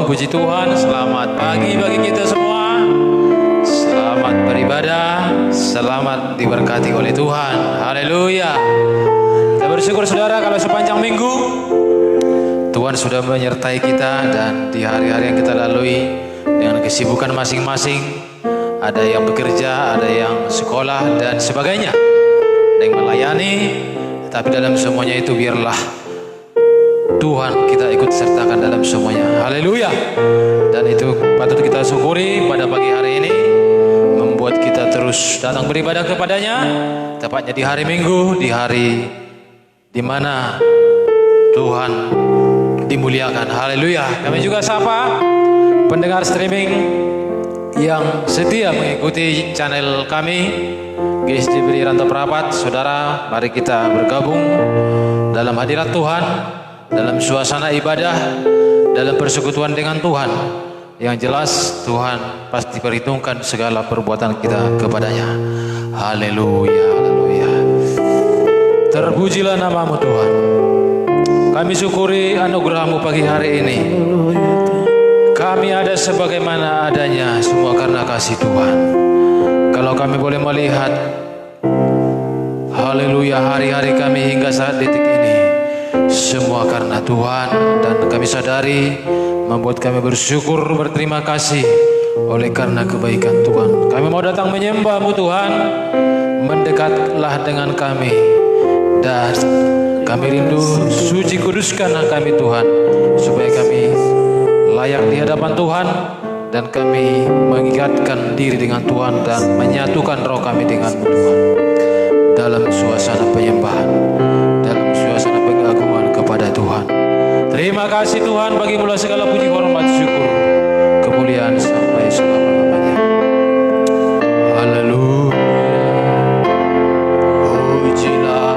puji Tuhan. Selamat pagi bagi kita semua. Selamat beribadah. Selamat diberkati oleh Tuhan. Haleluya. Kita bersyukur saudara kalau sepanjang minggu Tuhan sudah menyertai kita, dan di hari-hari yang kita lalui dengan kesibukan masing-masing, ada yang bekerja, ada yang sekolah dan sebagainya, ada yang melayani, tapi dalam semuanya itu biarlah Tuhan kita ikut sertakan dalam semuanya. Haleluya. Dan itu patut kita syukuri pada pagi hari ini, membuat kita terus datang beribadah kepadanya, tepatnya di hari Minggu, di hari di mana Tuhan dimuliakan. Haleluya. Kami juga sapa pendengar streaming yang setia mengikuti channel kami GSD Beri Rantau Perapat. Saudara, mari kita bergabung dalam hadirat Tuhan, dalam suasana ibadah, dalam persekutuan dengan Tuhan. Yang jelas Tuhan pasti perhitungkan segala perbuatan kita kepadanya. Haleluya, haleluya. Terpujilah namamu Tuhan. Kami syukuri anugerah-Mu pagi hari ini. Kami ada sebagaimana adanya, semua karena kasih Tuhan. Kalau kami boleh melihat, haleluya, hari-hari kami hingga saat detik ini, semua karena Tuhan. Dan kami sadari, membuat kami bersyukur, berterima kasih oleh karena kebaikan Tuhan. Kami mau datang menyembah-Mu Tuhan. Mendekatlah dengan kami, dan kami rindu suci kuduskanlah kami Tuhan, supaya kami layak di hadapan Tuhan, dan kami mengikatkan diri dengan Tuhan dan menyatukan roh kami dengan Tuhan dalam suasana penyembahan, dalam suasana pengagungan kepada Tuhan. Terima kasih Tuhan, bagi mula segala puji, hormat, syukur, kemuliaan sampai selama-lamanya. Haleluya. Pujilah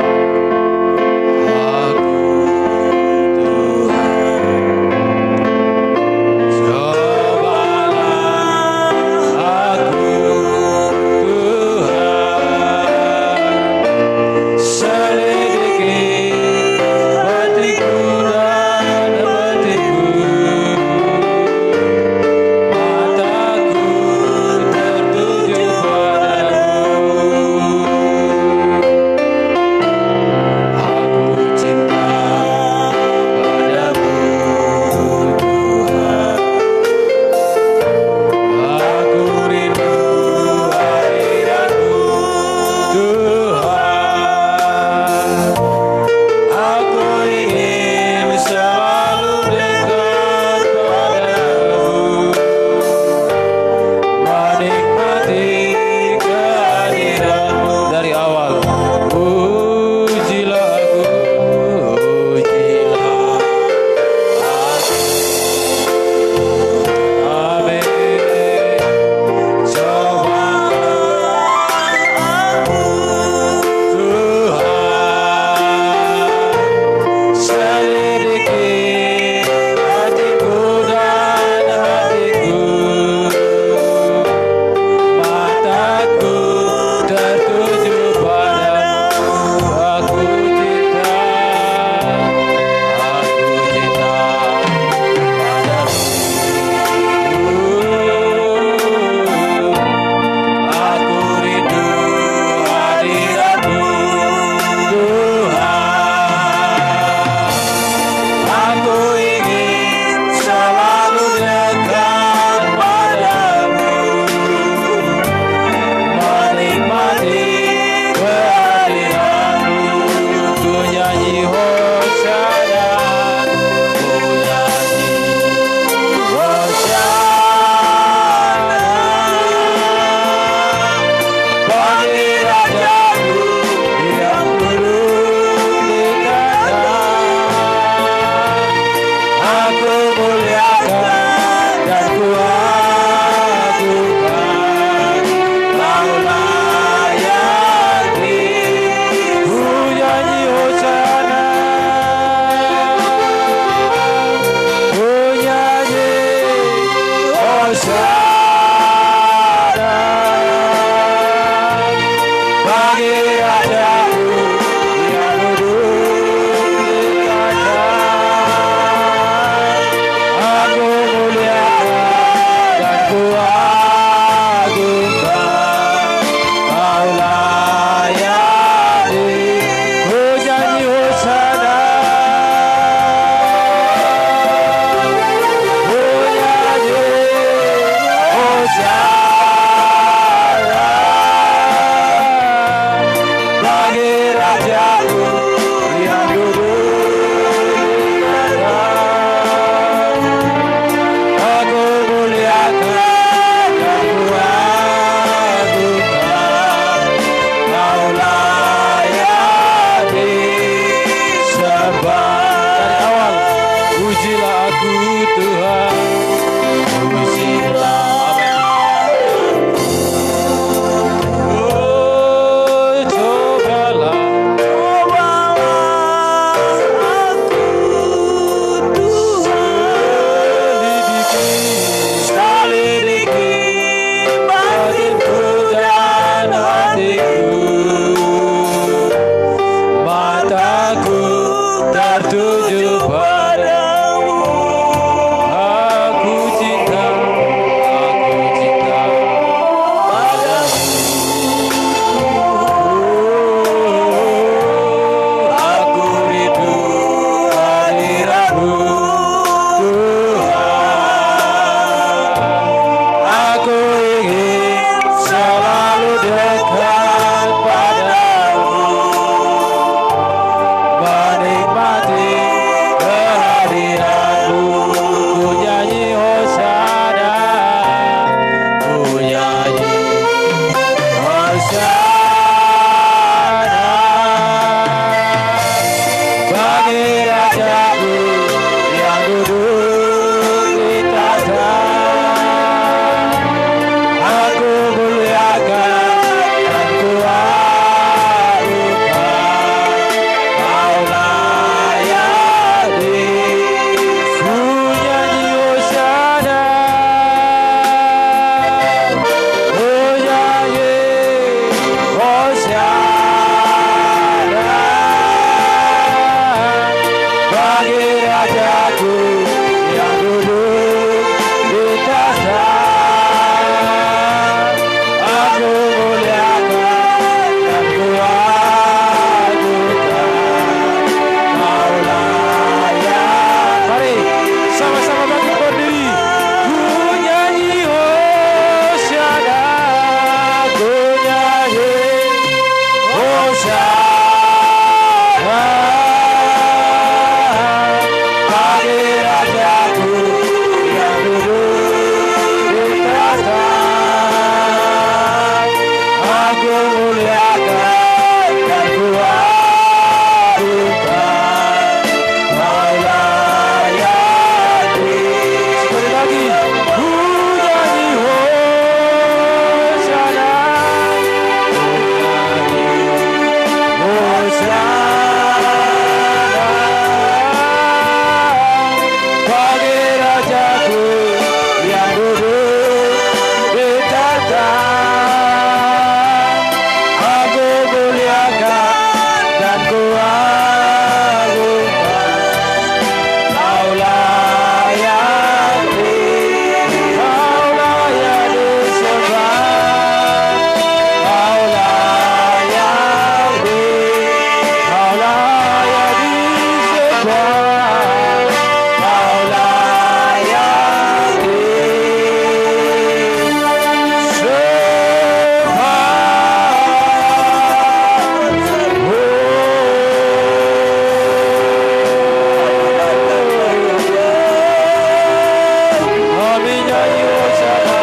Kami nyanyi Hosana.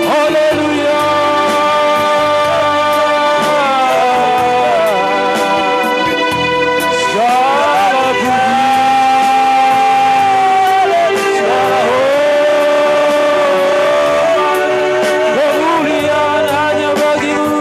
Haleluya. Segala puji, segala hormat, kemuliaan hanya bagimu.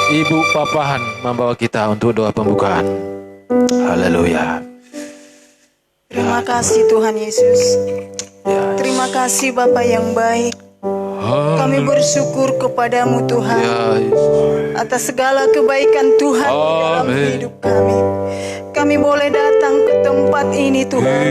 Ibu Papahan membawa kita untuk doa pembukaan. Haleluya. Terima kasih Tuhan Yesus. Terima kasih Bapa yang baik. Kami bersyukur kepadamu Tuhan atas segala kebaikan Tuhan di dalam hidup kami. Kami boleh datang ke tempat tempat ini Tuhan.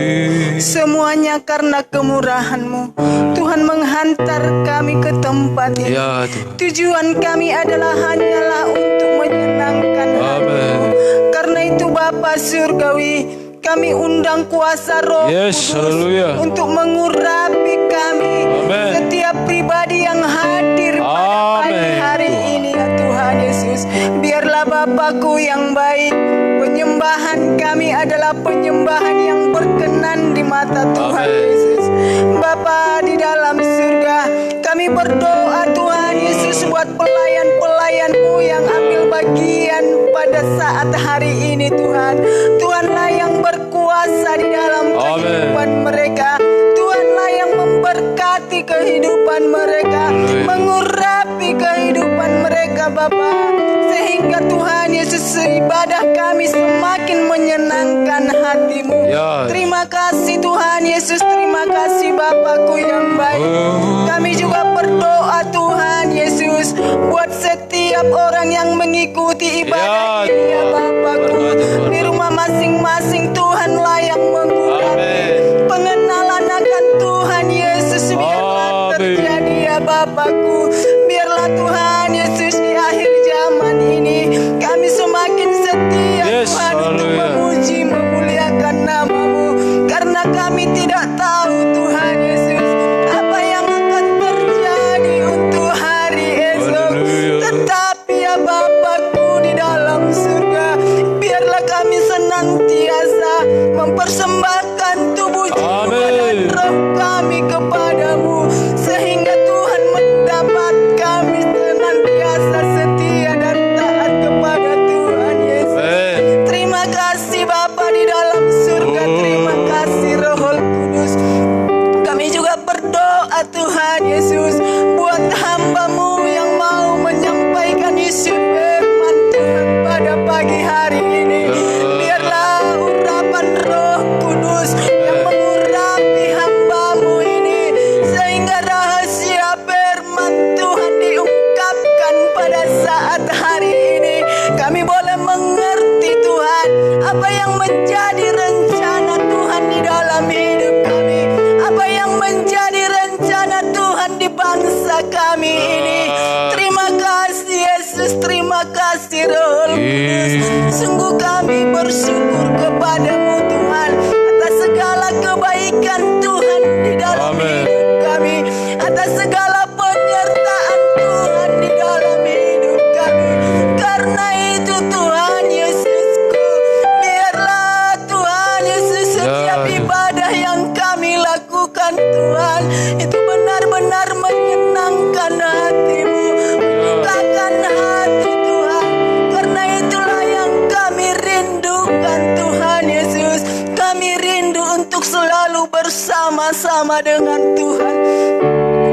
Semuanya karena kemurahan-Mu. Tuhan menghantar kami ke tempat ini. Ya Tuhan. Tujuan kami adalah hanyalah untuk menyenangkan hati-Mu. Karena itu Bapa Surgawi, kami undang kuasa Roh Yes, Kudus haleluya. untuk mengurapi kami. Amen. Setiap pribadi yang hadir pada pagi Amen. hari ini ya Tuhan Yesus. Biarlah Bapakku yang baik, penyembahan kami adalah penyembahan yang berkenan di mata Tuhan Amen. Yesus. Bapa di dalam surga, kami berdoa Tuhan Yesus buat pelayan-pelayan-Mu yang ambil bagian pada saat hari ini Tuhan. Tuhanlah yang berkuasa di dalam kehidupan mereka. Tuhanlah yang memberkati kehidupan mereka, mengurapi kehidupan mereka Bapa. Sehingga Tuhan Yesus, ibadah kami semakin menyenangkan hati-Mu. Ya. Terima kasih Tuhan Yesus, terima kasih Bapakku yang baik. Kami juga berdoa Tuhan Yesus buat setiap orang yang mengikuti ibadah Ya, ini ya Tuhan. Bapakku. Berkati, Tuhan. Di rumah masing-masing Tuhanlah yang mengurapi. Amin. Pengenalan akan Tuhan Yesus biarlah Amin. terjadi ya Bapakku. Biarlah Tuhan Yesus di akhir zaman ini kami semakin setia Yes, Tuhan untuk haleluya. memuji memuliakan nama-Mu. Karena kami tidak tahu Tuhan Yesus apa yang akan terjadi untuk hari esok. Haleluya. Tetapi ya Bapakku di dalam surga, biarlah kami senantiasa mempersembahkan tubuh jiwa dan Amin. roh kami kepadamu, sehingga Tuhan mendapat kami senantiasa setia dan taat kepada Tuhan Yesus. Amen. Terima kasih Bapa di dalam surga, terima kasih Roh Kudus. Kami juga berdoa Tuhan Yesus buat hamba-Mu yang mau menyampaikan isi firman Tuhan pada pagi hari ini. Biarlah urapan Roh Kudus yang mengurapi hamba-Mu ini, sehingga rahasia firman Tuhan diungkapkan pada saat hari ini. Kami boleh mengerti Tuhan apa yang menjadi rencana Tuhan di dalam hidup kami, apa yang menjadi rencana Tuhan di bangsa kami ini. Terima kasih Yesus, terima kasih Roh Kudus. Sungguh kami bersyukur kepadamu Tuhan atas segala kebaikan Tuhan di dalam Amin. hidup kami, atas segala penyertaan Tuhan di dalam hidup kami. Karena itu Tuhan Yesusku, biarlah Tuhan Yesus setiap Ya. ibadah yang kami lakukan Tuhan itu benar-benar menyenangkan hati-Mu, menyukakan hati Tuhan. Karena itulah yang kami rindukan Tuhan Yesus. Kami rindu untuk selalu bersama-sama dengan Tuhan.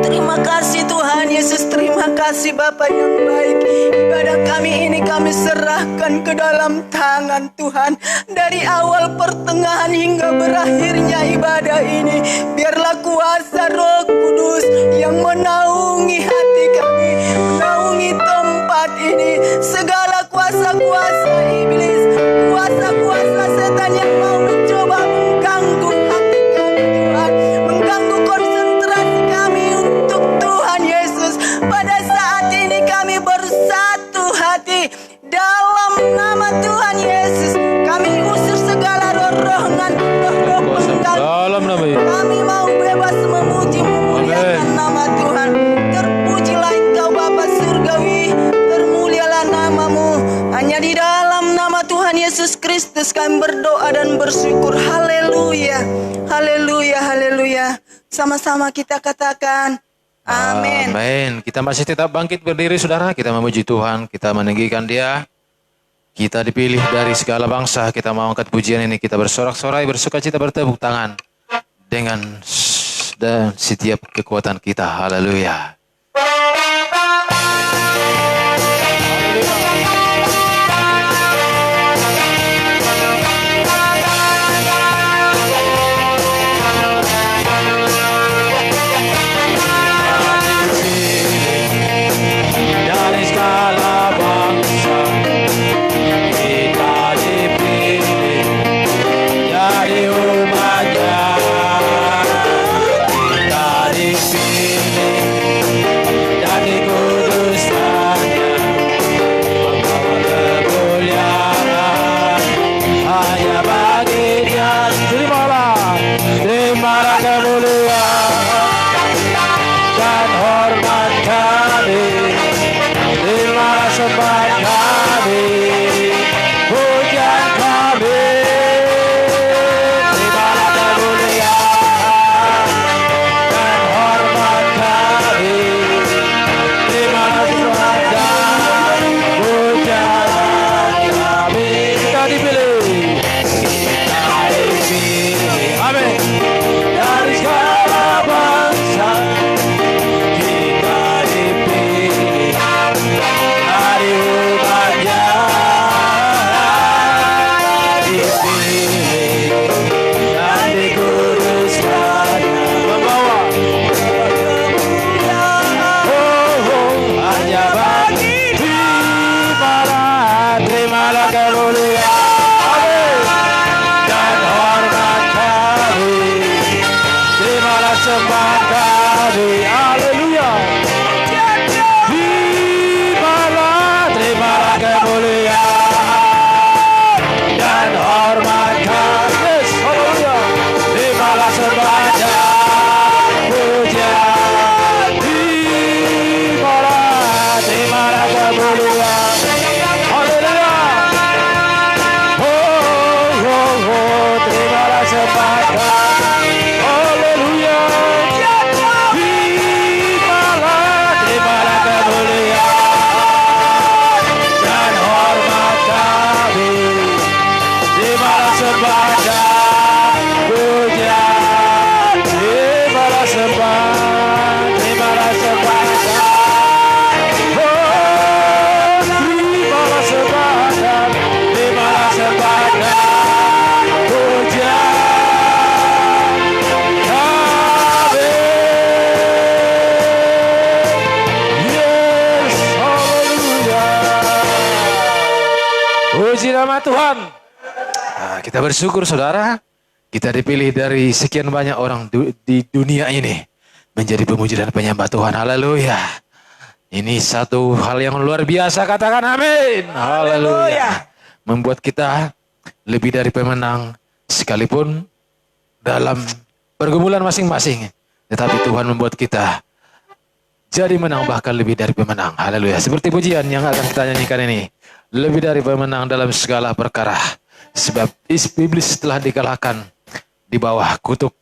Terima kasih Tuhan Yesus, terima kasih Bapa yang baik. Ibadah kami ini kami serahkan ke dalam tangan Tuhan. Dari awal pertengahan hingga berakhirnya ibadah ini, biarlah kuasa Roh Kudus yang menaungi hati kami, menaungi tempat ini. Segala kuasa-kuasa iblis, kuasa-kuasa setan yang mau mencoba mengganggu hati kami Tuhan, mengganggu konsentrasi kami untuk Tuhan Yesus. Pada saat ini kami bersatu hati dalam nama Tuhan Yesus. Kami usir segala roh-rohan, roh-roh pengganggu. Dalam nama Yesus. Kami mau bebas memuji memuliakan nama Tuhan. Terpujilah Engkau Bapa Surgawi, termulialah nama-Mu. Hanya di dalam nama Tuhan Yesus Kristus kami berdoa dan bersyukur. Haleluya, haleluya, haleluya. Sama-sama kita katakan amin. Amin. Kita masih tetap bangkit berdiri saudara. Kita memuji Tuhan. Kita meninggikan Dia. Kita dipilih dari segala bangsa. Kita mau angkat pujian ini. Kita bersorak-sorai, bersuka cita, bertepuk tangan. Dengan dan setiap kekuatan kita. Haleluya. Dari segala bangsa kita dipilih dari Tuhan. Nah, kita bersyukur saudara, kita dipilih dari sekian banyak orang di dunia ini menjadi pemuji dan penyembah Tuhan. Haleluya. Ini satu hal yang luar biasa, katakan amin. Haleluya. Membuat kita lebih dari pemenang sekalipun dalam pergumulan masing-masing. Tetapi Tuhan membuat kita jadi menang, bahkan lebih dari pemenang. Haleluya. Seperti pujian yang akan kita nyanyikan ini. Lebih dari pemenang dalam segala perkara. Sebab iblis telah dikalahkan di bawah kutuk.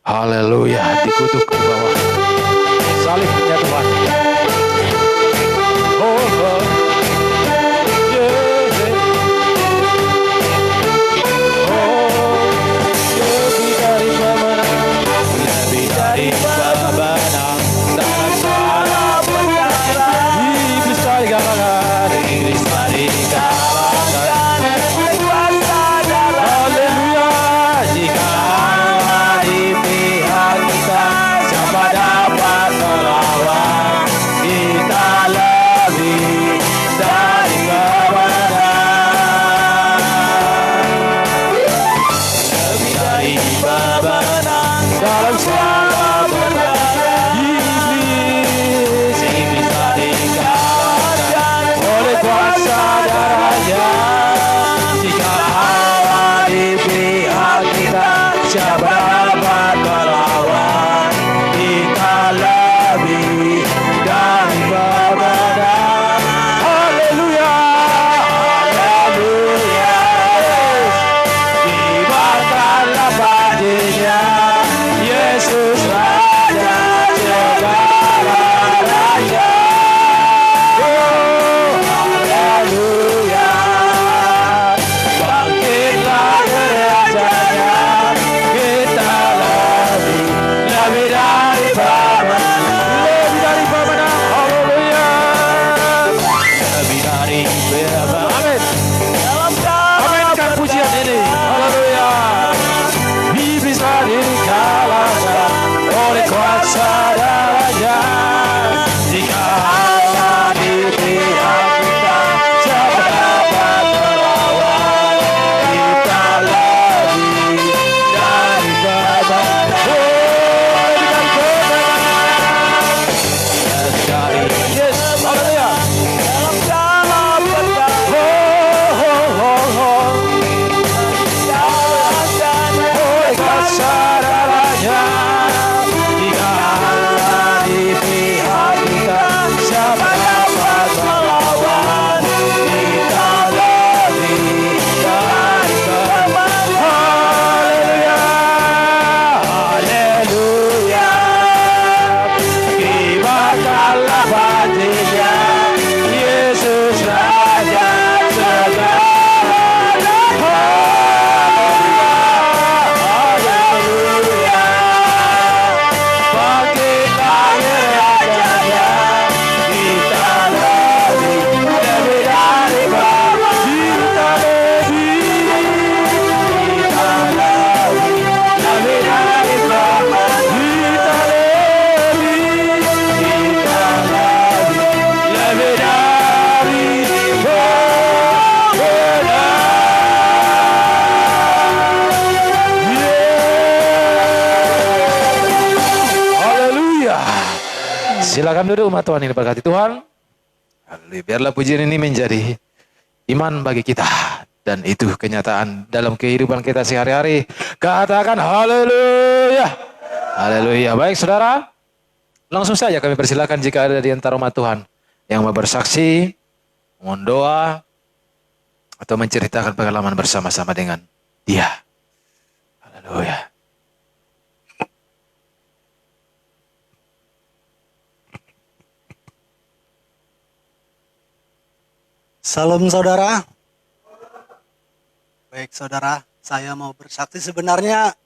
Haleluya. Dikutuk di bawah salibnya Tuhan. Silakan duduk umat Tuhan ini diberkati Tuhan. Biarlah pujian ini menjadi iman bagi kita. Dan itu kenyataan dalam kehidupan kita sehari-hari. Katakan haleluya. Haleluya. Baik saudara. Langsung saja kami persilakan jika ada di antara umat Tuhan yang mau bersaksi, mohon doa, atau menceritakan pengalaman bersama-sama dengan dia. Haleluya. Salam saudara. Baik saudara, saya mau bersaksi sebenarnya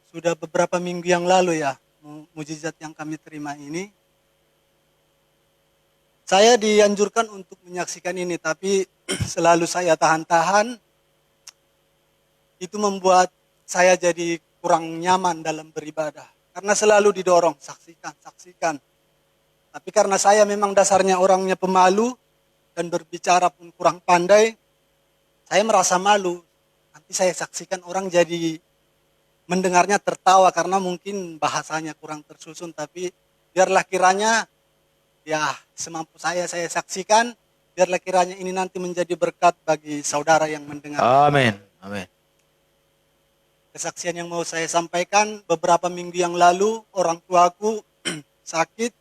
sudah beberapa minggu yang lalu ya, mukjizat yang kami terima ini. Saya dianjurkan untuk menyaksikan ini, tapi selalu saya tahan-tahan. Itu membuat saya jadi kurang nyaman dalam beribadah. Karena selalu didorong, saksikan, saksikan. Tapi karena saya memang dasarnya orangnya pemalu, dan berbicara pun kurang pandai, saya merasa malu. Nanti saya saksikan orang jadi mendengarnya tertawa karena mungkin bahasanya kurang tersusun, tapi biarlah kiranya ya semampu saya saksikan, biarlah kiranya ini nanti menjadi berkat bagi saudara yang mendengar. Amin. Amin. Kesaksian yang mau saya sampaikan, beberapa minggu yang lalu orang tuaku sakit.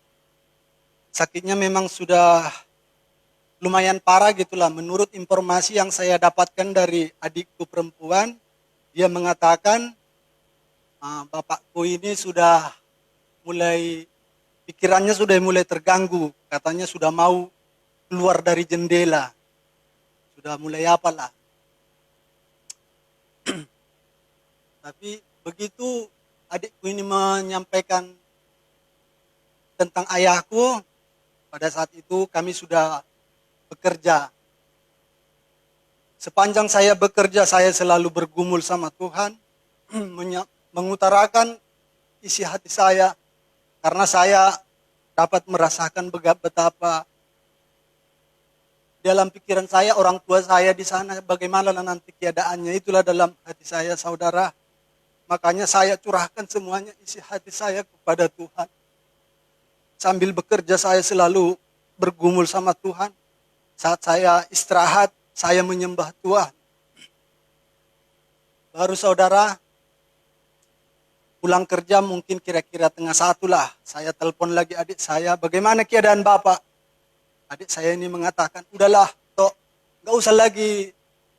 Sakitnya memang sudah lumayan parah gitulah. Menurut informasi yang saya dapatkan dari adikku perempuan, dia mengatakan bapakku ini sudah mulai, pikirannya sudah mulai terganggu. Katanya sudah mau keluar dari jendela. Sudah mulai apalah. Tapi begitu adikku ini menyampaikan tentang ayahku, pada saat itu kami sudah bekerja. Sepanjang saya bekerja, saya selalu bergumul sama Tuhan, mengutarakan isi hati saya, karena saya dapat merasakan betapa dalam pikiran saya, orang tua saya di sana, bagaimana nanti keadaannya, itulah dalam hati saya, saudara. Makanya saya curahkan semuanya isi hati saya kepada Tuhan. Sambil bekerja saya selalu bergumul sama Tuhan. Saat saya istirahat, saya menyembah Tuhan. Baru saudara, pulang kerja mungkin kira-kira tengah 1 lah. Saya telepon lagi adik saya, bagaimana keadaan Bapak? Adik saya ini mengatakan, udahlah, Tok, gak usah lagi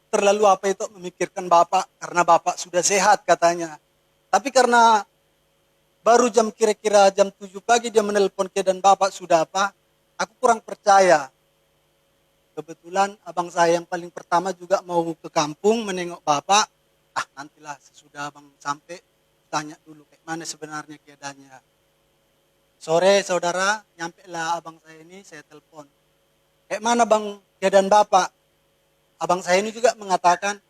terlalu apa itu memikirkan Bapak, karena Bapak sudah sehat katanya. Tapi karena baru kira-kira jam 7 pagi dia menelpon keadaan Bapak sudah apa, aku kurang percaya. Kebetulan abang saya yang paling pertama juga mau ke kampung menengok Bapak. Nantilah sesudah abang sampai, tanya dulu kayak mana sebenarnya keadaannya. Sore saudara, nyampe lah abang saya ini, saya telepon. Kayak mana bang keadaan Bapak? Abang saya ini juga mengatakan,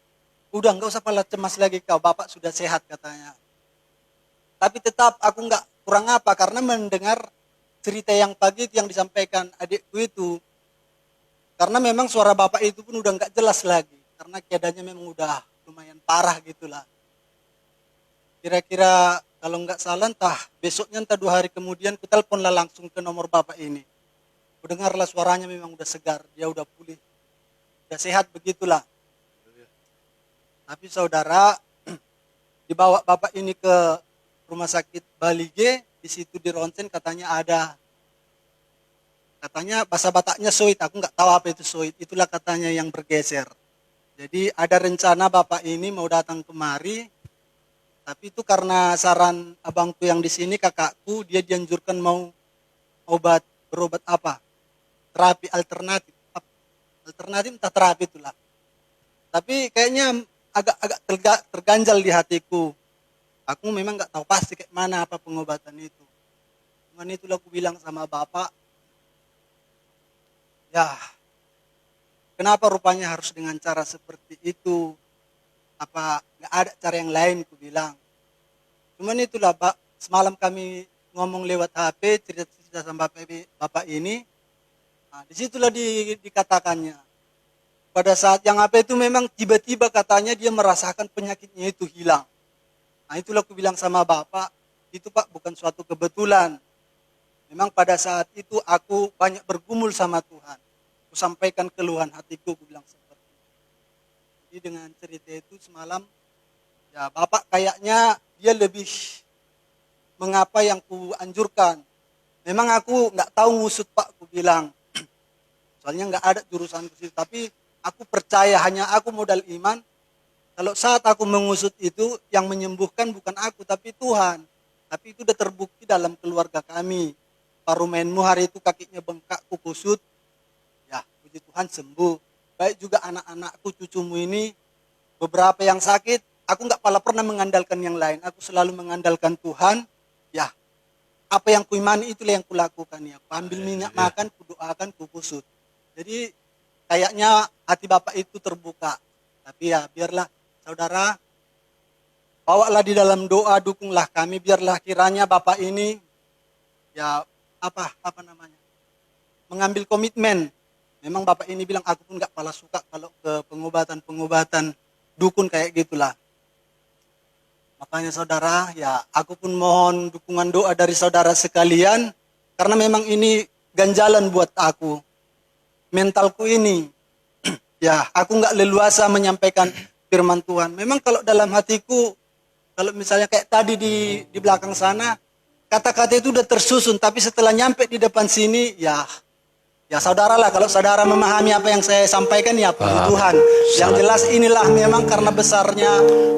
udah enggak usah pala cemas lagi kau, Bapak sudah sehat katanya. Tapi tetap aku enggak kurang apa, karena mendengar cerita yang pagi yang disampaikan adikku itu. Karena memang suara Bapak itu pun udah enggak jelas lagi, karena keadaannya memang udah lumayan parah gitulah. Kira-kira kalau enggak salah entah besoknya entah 2 hari kemudian ku teleponlah langsung ke nomor Bapak ini. Ku dengarlah suaranya memang udah segar, dia udah pulih. Udah sehat begitulah. Tapi saudara, dibawa Bapak ini ke rumah sakit Bali G, di situ di ronsen katanya ada, katanya bahasa Bataknya soit, aku nggak tahu apa itu soit, itulah katanya yang bergeser. Jadi ada rencana Bapak ini mau datang kemari, tapi itu karena saran abangku yang di sini, kakakku, dia dianjurkan mau berobat apa? Terapi alternatif entah terapi itulah. Tapi kayaknya agak terganjal di hatiku. Aku memang nggak tahu pasti kayak mana apa pengobatan itu. Cuman itulah aku bilang sama Bapak, ya kenapa rupanya harus dengan cara seperti itu? Apa nggak ada cara yang lain? Aku bilang. Cuman itulah Pak, semalam kami ngomong lewat HP, cerita sama Bapak ini. Nah, disitulah dikatakannya. Pada saat yang apa itu memang tiba-tiba katanya dia merasakan penyakitnya itu hilang. Nah itulah aku bilang sama Bapak, itu Pak bukan suatu kebetulan. Memang pada saat itu aku banyak bergumul sama Tuhan. Aku sampaikan keluhan hatiku, aku bilang seperti itu. Jadi dengan cerita itu semalam, ya Bapak kayaknya dia lebih mengapa yang ku anjurkan. Memang aku nggak tahu ngusut Pak, aku bilang. Soalnya nggak ada jurusan ke situ, tapi aku percaya hanya aku modal iman. Kalau saat aku mengusut itu, yang menyembuhkan bukan aku tapi Tuhan. Tapi itu udah terbukti dalam keluarga kami. Parumenmu hari itu kakinya bengkak, ku kusut. Ya, puji Tuhan sembuh. Baik juga anak-anakku, cucumu ini, beberapa yang sakit, aku nggak pernah mengandalkan yang lain. Aku selalu mengandalkan Tuhan. Ya, apa yang kuimani itulah yang kulakukan ya. Ku ambil minyak makan, ku doakan, ku kusut. Jadi kayaknya hati Bapak itu terbuka. Tapi ya biarlah saudara, bawalah di dalam doa, dukunglah kami, biarlah kiranya Bapak ini ya apa namanya, mengambil komitmen Memang Bapak ini bilang aku pun gak pala suka kalau ke pengobatan-pengobatan dukun kayak gitulah. Makanya saudara, ya aku pun mohon dukungan doa dari saudara sekalian. Karena memang ini ganjalan buat aku. Mentalku ini, ya aku gak leluasa menyampaikan firman Tuhan. Memang kalau dalam hatiku, kalau misalnya kayak tadi di belakang sana, kata-kata itu udah tersusun. Tapi setelah nyampe di depan sini, ya saudara lah, kalau saudara memahami apa yang saya sampaikan, ya puji Tuhan. Yang jelas inilah memang karena besarnya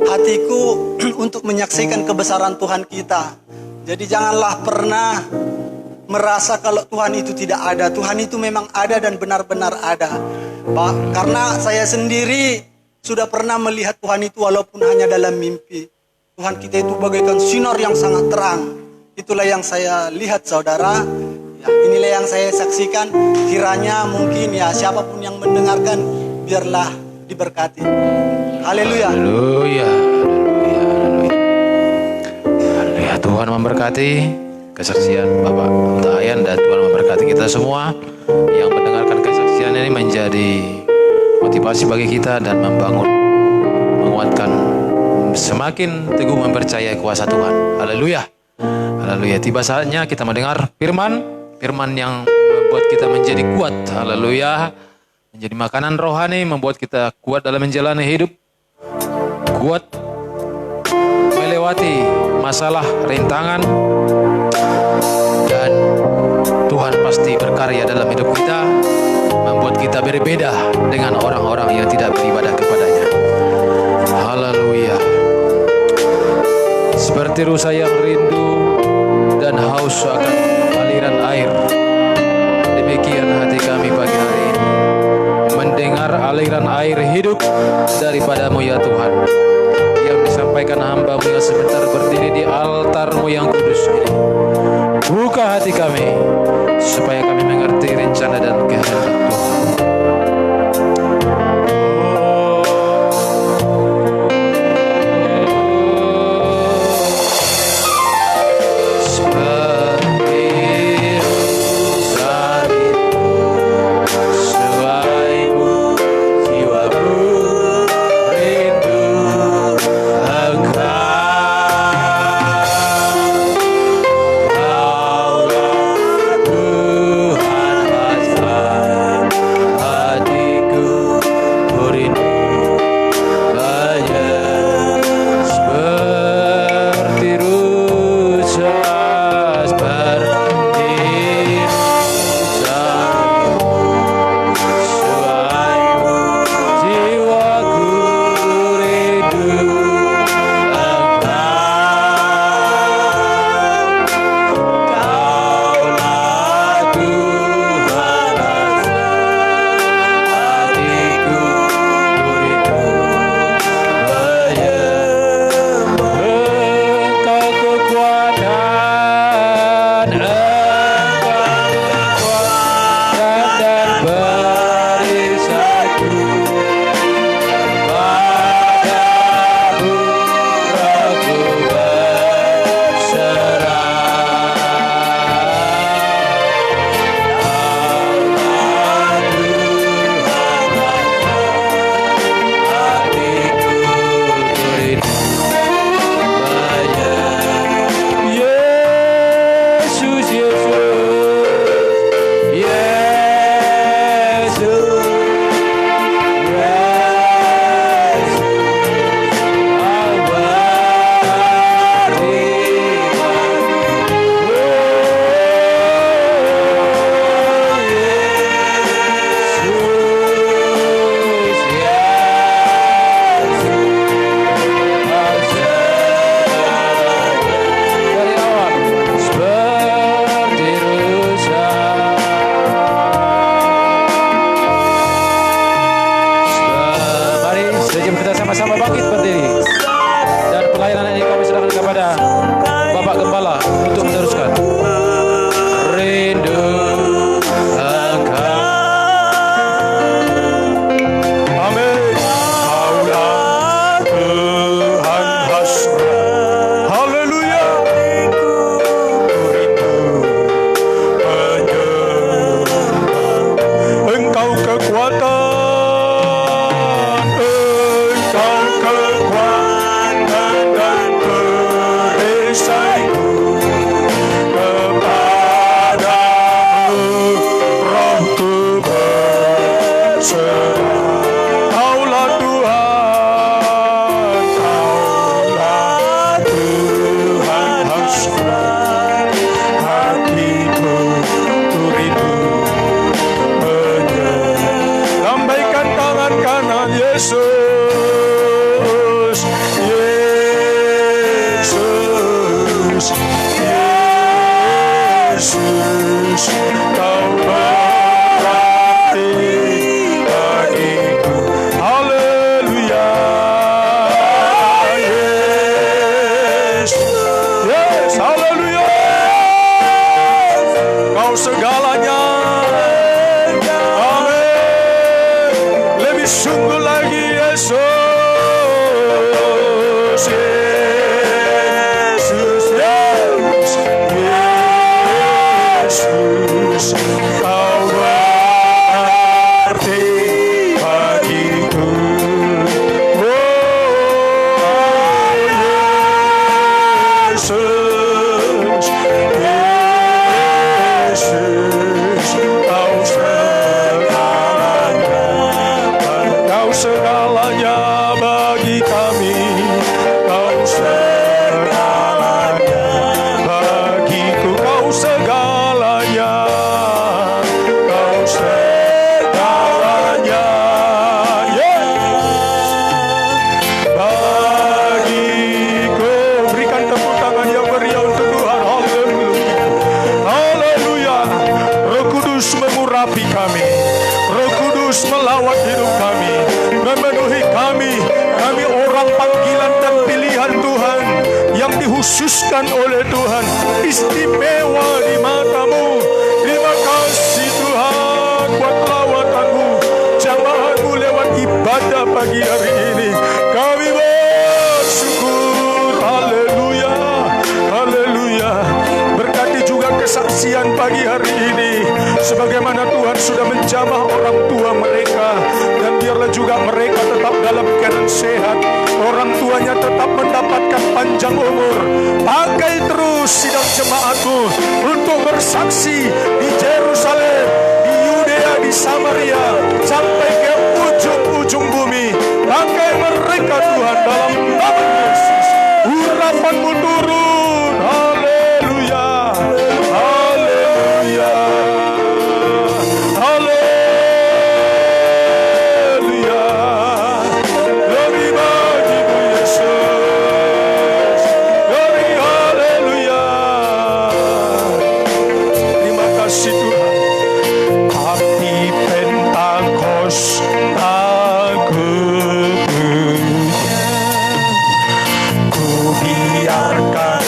hatiku untuk menyaksikan kebesaran Tuhan kita. Jadi janganlah pernah merasa kalau Tuhan itu tidak ada. Tuhan itu memang ada dan benar-benar ada. Karena saya sendiri sudah pernah melihat Tuhan itu walaupun hanya dalam mimpi. Tuhan kita itu bagaikan sinar yang sangat terang. Itulah yang saya lihat saudara. Ya, inilah yang saya saksikan. Kiranya mungkin ya siapapun yang mendengarkan biarlah diberkati. Haleluya. Haleluya. Haleluya. Haleluya. Haleluya. Tuhan memberkati kesaksian Bapak Utayan dan Tuhan memberkati kita semua yang mendengarkan kesaksian ini menjadi motivasi bagi kita dan menguatkan semakin teguh mempercayai kuasa Tuhan. Haleluya. Haleluya. Tiba saatnya kita mendengar firman yang membuat kita menjadi kuat. Haleluya. Menjadi makanan rohani, membuat kita kuat dalam menjalani hidup. Kuat melewati masalah, rintangan. Dan Tuhan pasti berkarya dalam hidup kita, membuat kita berbeda dengan orang-orang yang tidak beribadah kepadanya. Haleluya. Seperti rusa yang rindu dan haus akan aliran air, demikian hati kami pagi hari ini mendengar aliran air hidup daripadamu ya Tuhan, yang disampaikan hamba-Mu yang sebentar berdiri di altar-Mu yang kudus ini. Buka hati kami supaya kami mengerti rencana dan kehendak Tuhan. Yesus, Yesus, kau berarti bagiku. Haleluya. Yes, yes, haleluya. Kau segalanya. Amin. Lebih sungguh lagi Yesus. Yesus, Yesus, Yesus, kau berarti bagiku. Oh, Yesus, Yesus, kau segalanya bagi kami. Kau segalanya bagiku. Kau segalanya. Kau segalanya. Bagiku. Berikan tepuk tangan yang meriah untuk Tuhan. Haleluya. Haleluya. Roh Kudus mengurapi kami. Roh Kudus melawat hidup kami, memenuhi kami. Kami orang panggilan dan pilihan Tuhan, yang dikhususkan oleh Tuhan, istimewa di mata-Mu. Terima kasih Tuhan buat lawatanmu, jamaatmu lewat ibadah pagi hari ini. Kami bersyukur. Haleluya, haleluya. Berkati juga kesaksian pagi hari ini, sebagaimana Tuhan sudah menjamah orang tua mereka, dan biarlah juga mereka tetap dalam keadaan sehat, orang tuanya tetap mendapatkan panjang umur. Pakai terus sidang jemaatmu untuk bersaksi di Yerusalem, di Yudea, di Samaria, sampai ke ujung-ujung bumi. Pakai mereka Tuhan dalam nama Yesus. Urapanmu turun. Haleluya, haleluya, haleluya. Glory bagimu Yesus. Glory, haleluya. Terima kasih Tuhan. Api Pentakosta ku punya, ku biarkan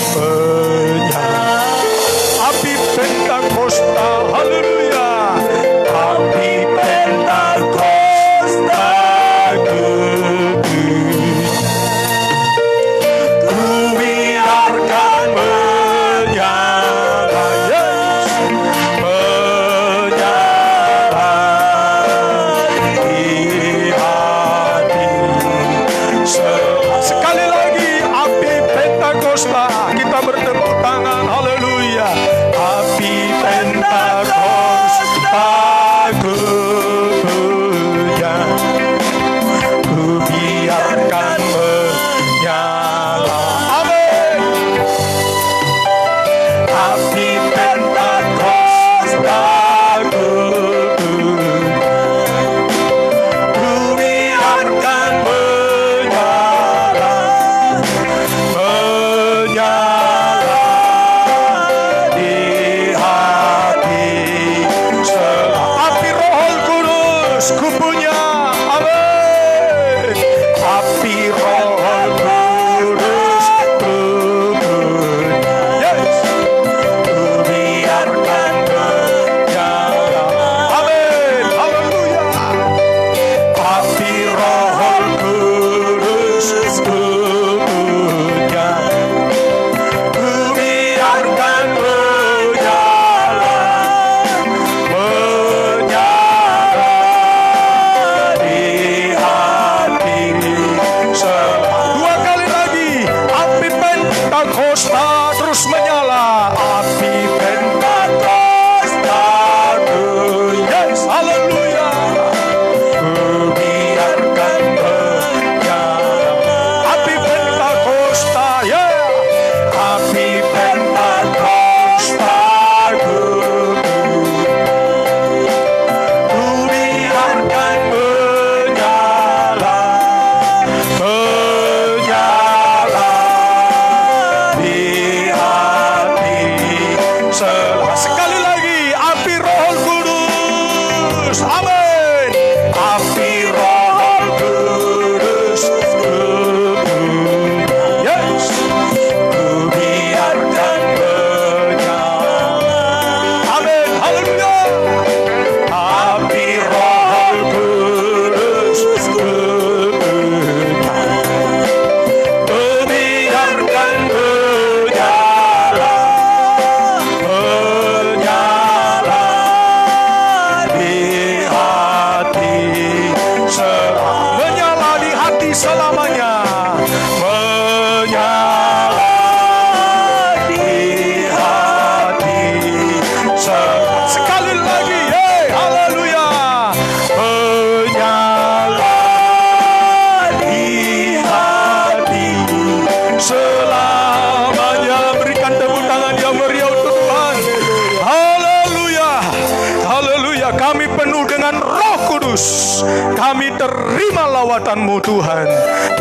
Kudus. Kami terima lawatan-Mu Tuhan.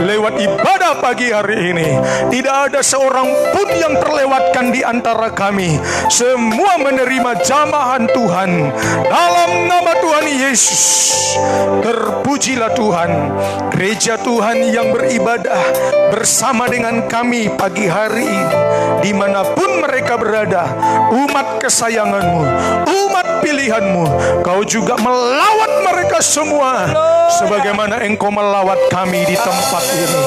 Lewat ibadah pagi hari ini, tidak ada seorang pun yang terlewatkan di antara kami. Semua menerima jamahan Tuhan. Dalam nama Tuhan Yesus, terpujilah Tuhan. Gereja Tuhan yang beribadah bersama dengan kami pagi hari ini, dimanapun mereka berada, umat kesayangan-Mu, umat pilihan-Mu, Kau juga melawat mereka semua sebagaimana Engkau melawat kami di tempat ini.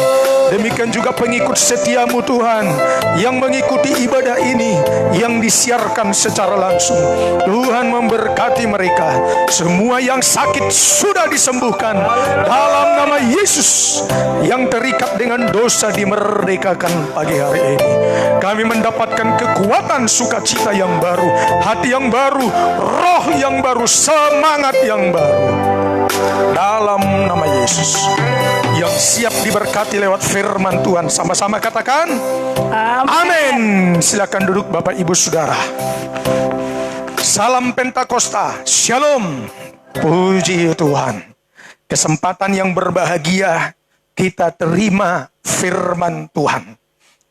Demikian juga pengikut setia-Mu Tuhan yang mengikuti ibadah ini, yang disiarkan secara langsung. Tuhan memberkati mereka. Semua yang sakit sudah disembuhkan dalam nama Yesus. Yang terikat dengan dosa dimerdekakan pagi hari ini. Kami mendapatkan kekuatan sukacita yang baru, hati yang baru, roh yang baru, semangat yang baru. Dalam nama Yesus yang siap diberkati lewat firman Tuhan. Sama-sama katakan amin. Silakan duduk Bapak Ibu Saudara. Salam Pentakosta, Shalom. Puji Tuhan. Kesempatan yang berbahagia kita terima firman Tuhan.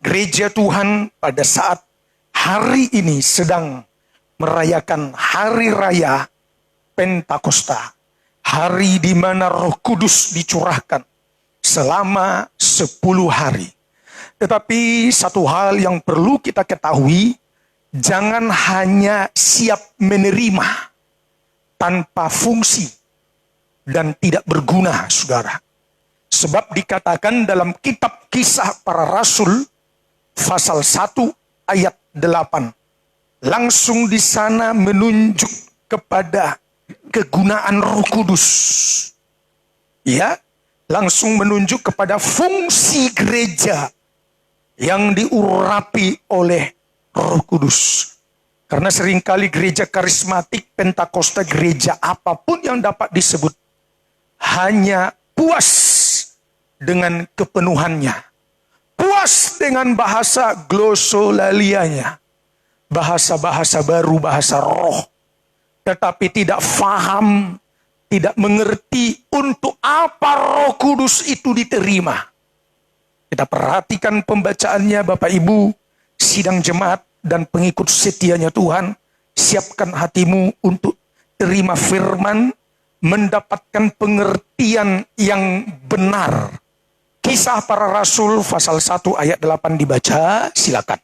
Gereja Tuhan pada saat hari ini sedang merayakan hari raya Pentakosta. Hari di mana Roh Kudus dicurahkan selama 10 hari. Tetapi satu hal yang perlu kita ketahui, jangan hanya siap menerima tanpa fungsi dan tidak berguna, saudara. Sebab dikatakan dalam kitab Kisah Para Rasul pasal 1 ayat 8, langsung di sana menunjuk kepada kegunaan Roh Kudus. Ya, langsung menunjuk kepada fungsi gereja yang diurapi oleh Roh Kudus. Karena seringkali gereja karismatik, Pentakosta, gereja apapun yang dapat disebut, hanya puas dengan kepenuhannya, puas dengan bahasa glosolalianya, bahasa-bahasa baru, bahasa roh, tetapi tidak faham, tidak mengerti untuk apa Roh Kudus itu diterima. Kita perhatikan pembacaannya Bapak Ibu, sidang jemaat dan pengikut setianya Tuhan. Siapkan hatimu untuk terima firman, mendapatkan pengertian yang benar. Kisah Para Rasul pasal 1 ayat 8 dibaca, silakan.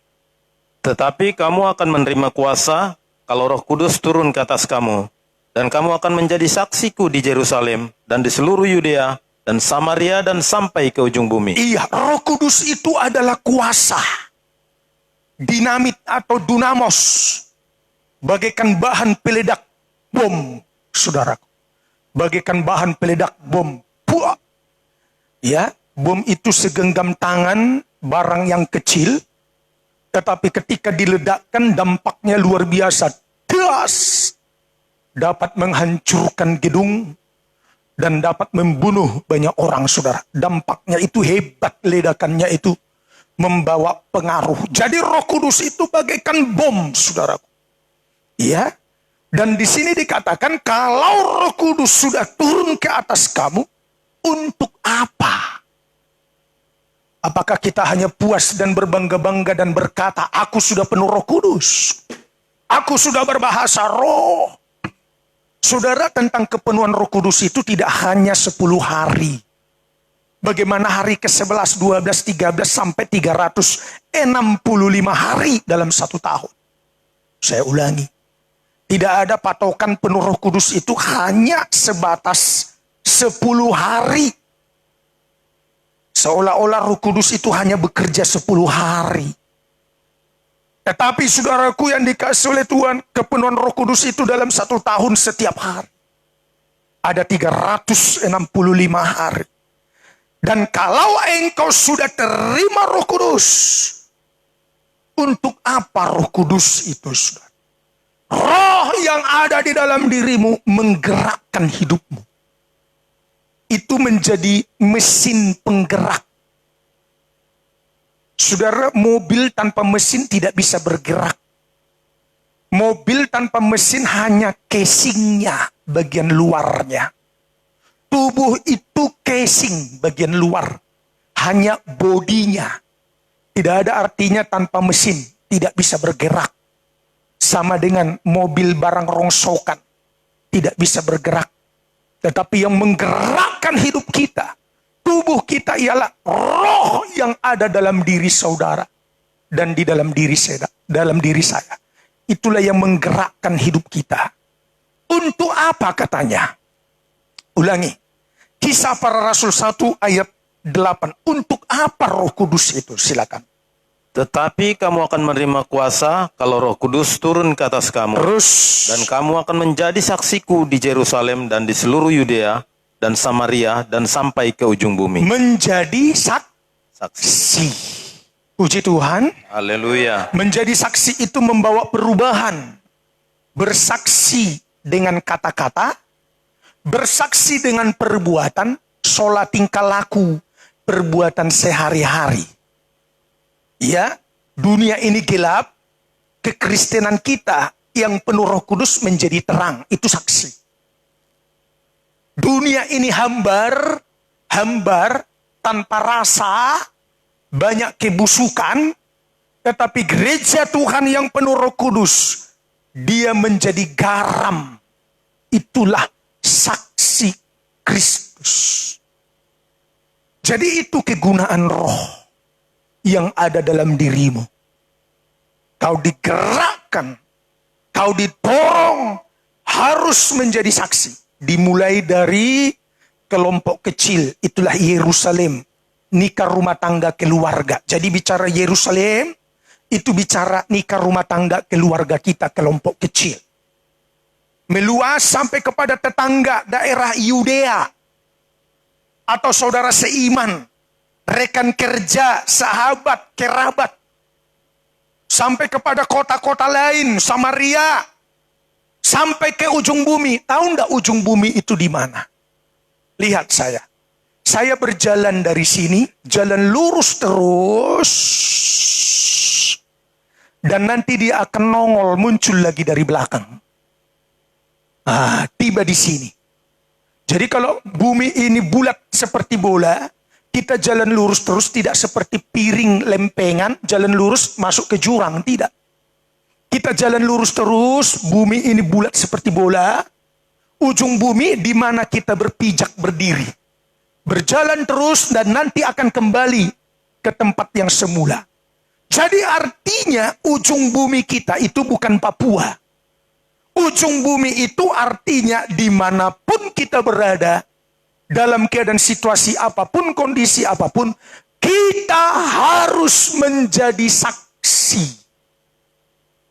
Tetapi kamu akan menerima kuasa kalau Roh Kudus turun ke atas kamu, dan kamu akan menjadi saksiku di Yerusalem dan di seluruh Yudea dan Samaria dan sampai ke ujung bumi. Iya, Roh Kudus itu adalah kuasa, dinamit atau dunamos, bagaikan bahan peledak bom, saudaraku. Bagaikan bahan peledak bom. Buah. Ya, bom itu segenggam tangan, barang yang kecil, tetapi ketika diledakkan dampaknya luar biasa. Das, dapat menghancurkan gedung dan dapat membunuh banyak orang, saudara. Dampaknya itu hebat, ledakannya itu membawa pengaruh. Jadi Roh Kudus itu bagaikan bom, saudaraku. Iya. Dan di sini dikatakan kalau Roh Kudus sudah turun ke atas kamu, untuk apa? Apakah kita hanya puas dan berbangga-bangga dan berkata, aku sudah penuh Roh Kudus, aku sudah berbahasa roh. Saudara, tentang kepenuhan Roh Kudus itu tidak hanya 10 hari. Bagaimana hari ke-11, 12, 13 sampai 365 hari dalam 1 tahun. Saya ulangi. Tidak ada patokan penuh Roh Kudus itu hanya sebatas 10 hari. Seolah-olah Roh Kudus itu hanya bekerja 10 hari. Tetapi saudaraku yang dikasih oleh Tuhan, kepenuhan Roh Kudus itu dalam 1 tahun setiap hari. Ada 365 hari. Dan kalau engkau sudah terima Roh Kudus, untuk apa Roh Kudus itu, saudara? Roh yang ada di dalam dirimu menggerakkan hidupmu. Itu menjadi mesin penggerak. Saudara, mobil tanpa mesin tidak bisa bergerak. Mobil tanpa mesin hanya casingnya, bagian luarnya. Tubuh itu casing bagian luar, hanya bodinya. Tidak ada artinya tanpa mesin, tidak bisa bergerak. Sama dengan mobil barang rongsokan, tidak bisa bergerak. Tetapi yang menggerakkan hidup kita, tubuh kita ialah roh yang ada dalam diri saudara dan di dalam diri saya. Itulah yang menggerakkan hidup kita. Untuk apa katanya? Ulangi. Kisah Para Rasul 1 ayat 8. Untuk apa Roh Kudus itu? Silakan. Tetapi kamu akan menerima kuasa kalau Roh Kudus turun ke atas kamu. Terus. Dan kamu akan menjadi saksiku di Yerusalem dan di seluruh Yudea dan Samaria dan sampai ke ujung bumi. Menjadi Saksi. saksi. Puji Tuhan. Haleluya. Menjadi saksi itu membawa perubahan. Bersaksi dengan kata-kata, bersaksi dengan perbuatan, sola tingkah laku, perbuatan sehari-hari. Ya, dunia ini gelap, kekristenan kita yang penuh Roh Kudus menjadi terang, itu saksi. Dunia ini hambar tanpa rasa, banyak kebusukan, tetapi gereja Tuhan yang penuh Roh Kudus, dia menjadi garam. Itulah saksi Kristus. Jadi itu kegunaan roh yang ada dalam dirimu. Kau digerakkan, kau didorong harus menjadi saksi. Dimulai dari kelompok kecil, itulah Yerusalem. Nikah rumah tangga keluarga. Jadi bicara Yerusalem, itu bicara nikah rumah tangga keluarga kita, kelompok kecil. Meluas sampai kepada tetangga daerah Yudea. Atau saudara seiman, rekan kerja, sahabat, kerabat. Sampai kepada kota-kota lain, Samaria. Sampai ke ujung bumi. Tahu enggak ujung bumi itu di mana? Lihat saya. Saya berjalan dari sini, jalan lurus terus. Dan nanti dia akan nongol, muncul lagi dari belakang. Tiba di sini. Jadi kalau bumi ini bulat seperti bola, kita jalan lurus terus, tidak seperti piring lempengan, jalan lurus masuk ke jurang, tidak. Kita jalan lurus terus, bumi ini bulat seperti bola, ujung bumi di mana kita berpijak berdiri. Berjalan terus dan nanti akan kembali ke tempat yang semula. Jadi artinya ujung bumi kita itu bukan Papua. Ujung bumi itu artinya dimanapun kita berada, dalam keadaan situasi apapun, kondisi apapun, kita harus menjadi saksi.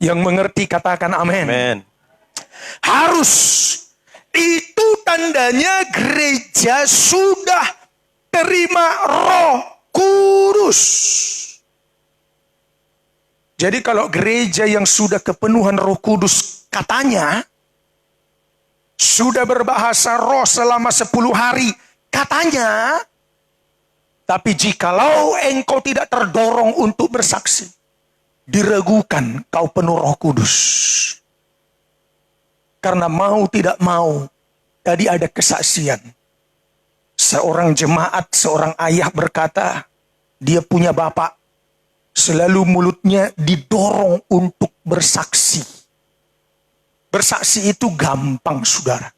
Yang mengerti katakan amin. Amen. Harus. Itu tandanya gereja sudah terima Roh Kudus. Jadi kalau gereja yang sudah kepenuhan Roh Kudus katanya sudah berbahasa roh selama 10 hari katanya, tapi jikalau engkau tidak terdorong untuk bersaksi, diragukan kau penuh Roh Kudus. Karena mau tidak mau, tadi ada kesaksian. Seorang jemaat, seorang ayah berkata, dia punya bapak, selalu mulutnya didorong untuk bersaksi. Bersaksi itu gampang, saudara.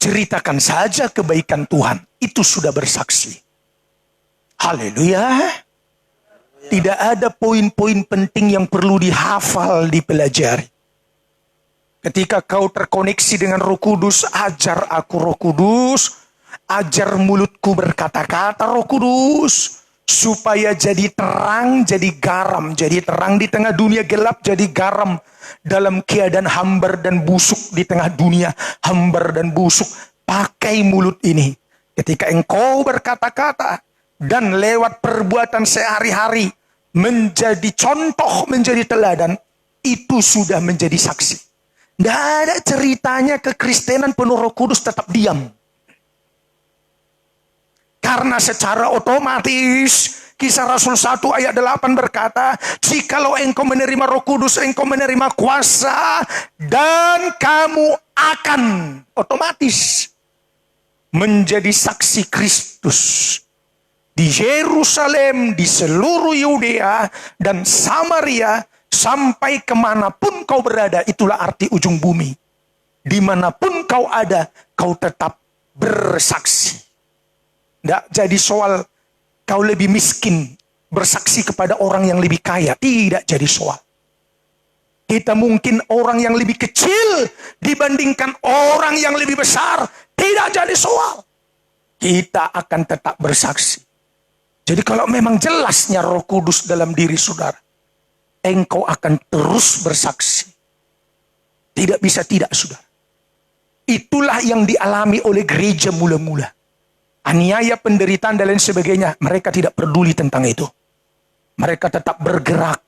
Ceritakan saja kebaikan Tuhan, itu sudah bersaksi. Haleluya. Tidak ada poin-poin penting yang perlu dihafal, dipelajari. Ketika kau terkoneksi dengan Roh Kudus, ajar aku Roh Kudus, ajar mulutku berkata-kata Roh Kudus, supaya jadi terang, jadi garam, jadi terang di tengah dunia gelap, jadi garam dalam keadaan hambar dan busuk di tengah dunia hambar dan busuk. Pakai mulut ini. Ketika engkau berkata-kata dan lewat perbuatan sehari-hari menjadi contoh, menjadi teladan, itu sudah menjadi saksi. Tidak ada ceritanya kekristenan penuh Roh Kudus tetap diam. Karena secara otomatis Kisah Rasul 1 ayat 8 berkata, jikalau engkau menerima Roh Kudus, engkau menerima kuasa, dan kamu akan otomatis menjadi saksi Kristus di Yerusalem, di seluruh Yudea dan Samaria, sampai kemanapun kau berada. Itulah arti ujung bumi. Dimanapun kau ada, kau tetap bersaksi. Tidak jadi soal kau lebih miskin bersaksi kepada orang yang lebih kaya. Tidak jadi soal. Kita mungkin orang yang lebih kecil dibandingkan orang yang lebih besar. Tidak jadi soal. Kita akan tetap bersaksi. Jadi kalau memang jelasnya Roh Kudus dalam diri saudara, engkau akan terus bersaksi. Tidak bisa tidak, saudara. Itulah yang dialami oleh gereja mula-mula. Aniaya, penderitaan, dan lain sebagainya. Mereka tidak peduli tentang itu. Mereka tetap bergerak.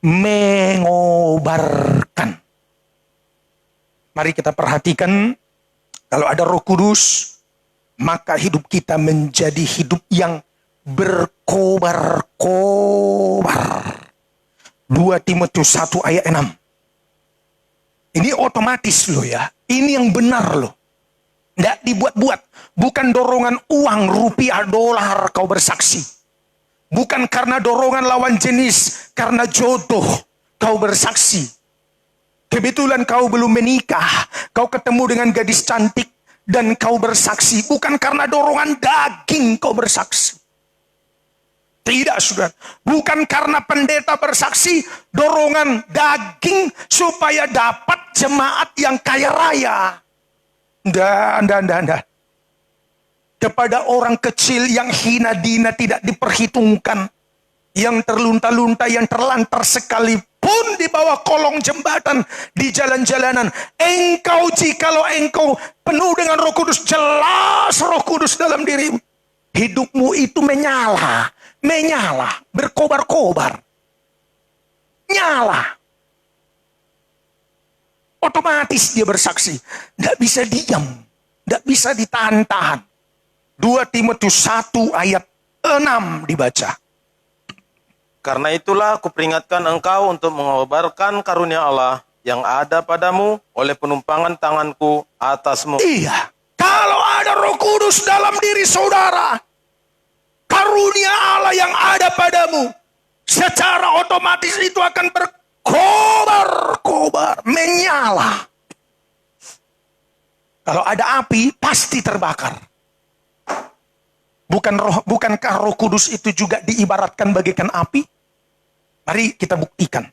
Mengobarkan. Mari kita perhatikan. Kalau ada Roh Kudus, maka hidup kita menjadi hidup yang berkobar-kobar. 2 Timotius 1 ayat 6. Ini otomatis loh ya. Ini yang benar loh. Tidak dibuat-buat. Bukan dorongan uang, rupiah, dolar kau bersaksi. Bukan karena dorongan lawan jenis, karena jodoh kau bersaksi. Kebetulan kau belum menikah, kau ketemu dengan gadis cantik dan kau bersaksi. Bukan karena dorongan daging kau bersaksi. Tidak, saudara. Bukan karena pendeta bersaksi, dorongan daging supaya dapat jemaat yang kaya raya. Nggak. Kepada orang kecil yang hina dina tidak diperhitungkan. Yang terlunta-lunta, yang terlantar sekalipun di bawah kolong jembatan, di jalan-jalanan. Jikalau engkau penuh dengan Roh Kudus, jelas Roh Kudus dalam dirimu. Hidupmu itu menyala, berkobar-kobar. Nyala. Otomatis dia bersaksi. Tidak bisa diam. Tidak bisa ditahan-tahan. 2 Timotius 1 ayat 6 dibaca. Karena itulah aku peringatkan engkau untuk mengobarkan karunia Allah yang ada padamu oleh penumpangan tanganku atasmu. Iya. Kalau ada Roh Kudus dalam diri saudara, karunia Allah yang ada padamu, secara otomatis itu akan berkobar-kobar, menyala. Kalau ada api, pasti terbakar. Bukankah Roh Kudus itu juga diibaratkan bagaikan api? Mari kita buktikan.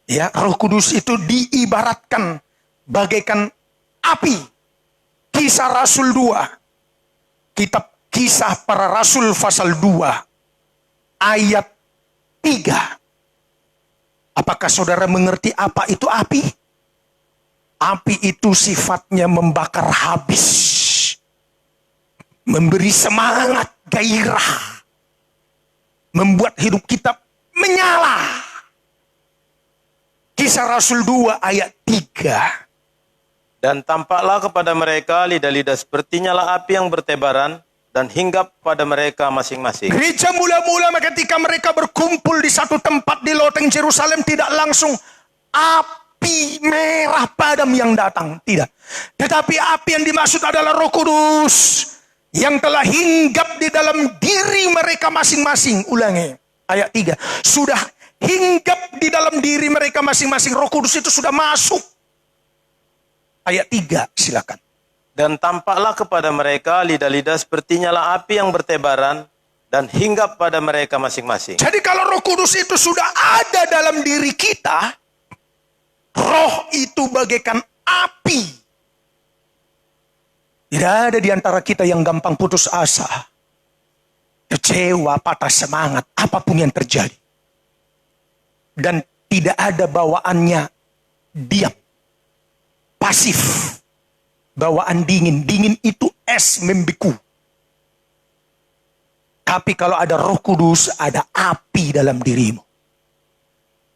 Ya, Roh Kudus itu diibaratkan bagaikan api. Kisah Rasul 2. Kitab Kisah Para Rasul pasal 2 ayat 3. Apakah saudara mengerti apa itu api? Api itu sifatnya membakar habis. Memberi semangat, gairah. Membuat hidup kita menyala. Kisah Rasul 2 ayat 3. Dan tampaklah kepada mereka lidah-lidah seperti nyala api yang bertebaran dan hinggap pada mereka masing-masing. Gereja mula-mula ketika mereka berkumpul di satu tempat di loteng Yerusalem, tidak langsung api merah padam yang datang. Tidak. Tetapi api yang dimaksud adalah Roh Kudus yang telah hinggap di dalam diri mereka masing-masing. Ulangi. Ayat 3. Sudah hinggap di dalam diri mereka masing-masing. Roh Kudus itu sudah masuk. Ayat 3, silakan. Dan tampaklah kepada mereka lidah-lidah seperti nyala api yang bertebaran dan hinggap pada mereka masing-masing. Jadi kalau Roh Kudus itu sudah ada dalam diri kita, Roh itu bagaikan api. Tidak ada di antara kita yang gampang putus asa, kecewa, patah semangat, apapun yang terjadi. Dan tidak ada bawaannya diam, pasif, bawaan dingin. Dingin itu es membeku. Tapi kalau ada Roh Kudus, ada api dalam dirimu.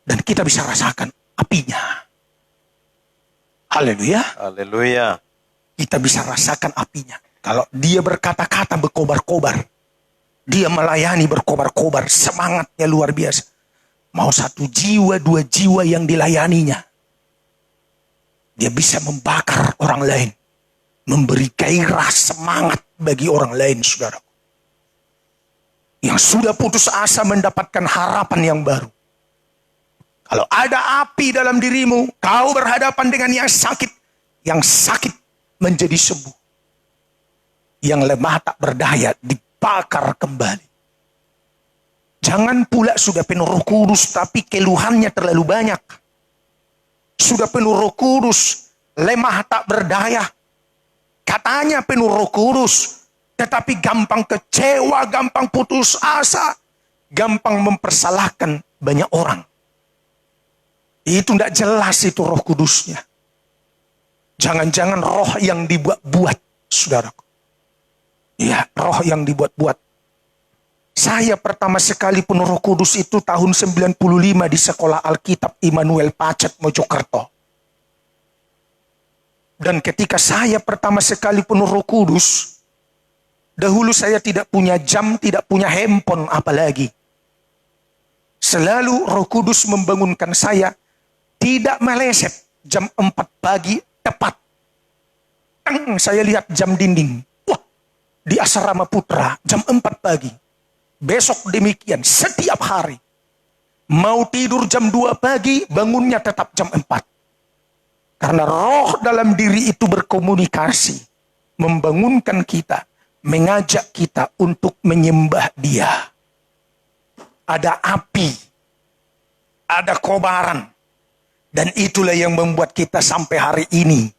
Dan kita bisa rasakan apinya. Haleluya. Haleluya. Kita bisa rasakan apinya. Kalau dia berkata-kata berkobar-kobar, dia melayani berkobar-kobar, semangatnya luar biasa. Mau 1 jiwa, 2 jiwa yang dilayaninya, dia bisa membakar orang lain. memberi gairah semangat bagi orang lain, saudara. Yang sudah putus asa mendapatkan harapan yang baru. Kalau ada api dalam dirimu, kau berhadapan dengan yang sakit menjadi sembuh. Yang lemah tak berdaya dibakar kembali. Jangan pula sudah penuh Roh Kudus tapi keluhannya terlalu banyak. Sudah penuh Roh Kudus, lemah tak berdaya. Katanya penuh Roh Kudus, tetapi gampang kecewa, gampang putus asa, gampang mempersalahkan banyak orang. Itu tidak jelas itu Roh Kudusnya. Jangan-jangan roh yang dibuat-buat, saudaraku. Ya, roh yang dibuat-buat. Saya pertama sekali penuh Roh Kudus itu tahun 95 di Sekolah Alkitab Immanuel Pacet, Mojokerto. Dan ketika saya pertama sekali penuh Roh Kudus, dahulu saya tidak punya jam, tidak punya handphone apalagi. Selalu Roh Kudus membangunkan saya, tidak meleset, jam 4 pagi tepat. Saya lihat jam dinding. Wah, di Asrama Putra, jam 4 pagi. Besok demikian, setiap hari. Mau tidur jam 2 pagi, bangunnya tetap jam 4. Karena roh dalam diri itu berkomunikasi. Membangunkan kita, mengajak kita untuk menyembah Dia. Ada api, ada kobaran. Dan itulah yang membuat kita sampai hari ini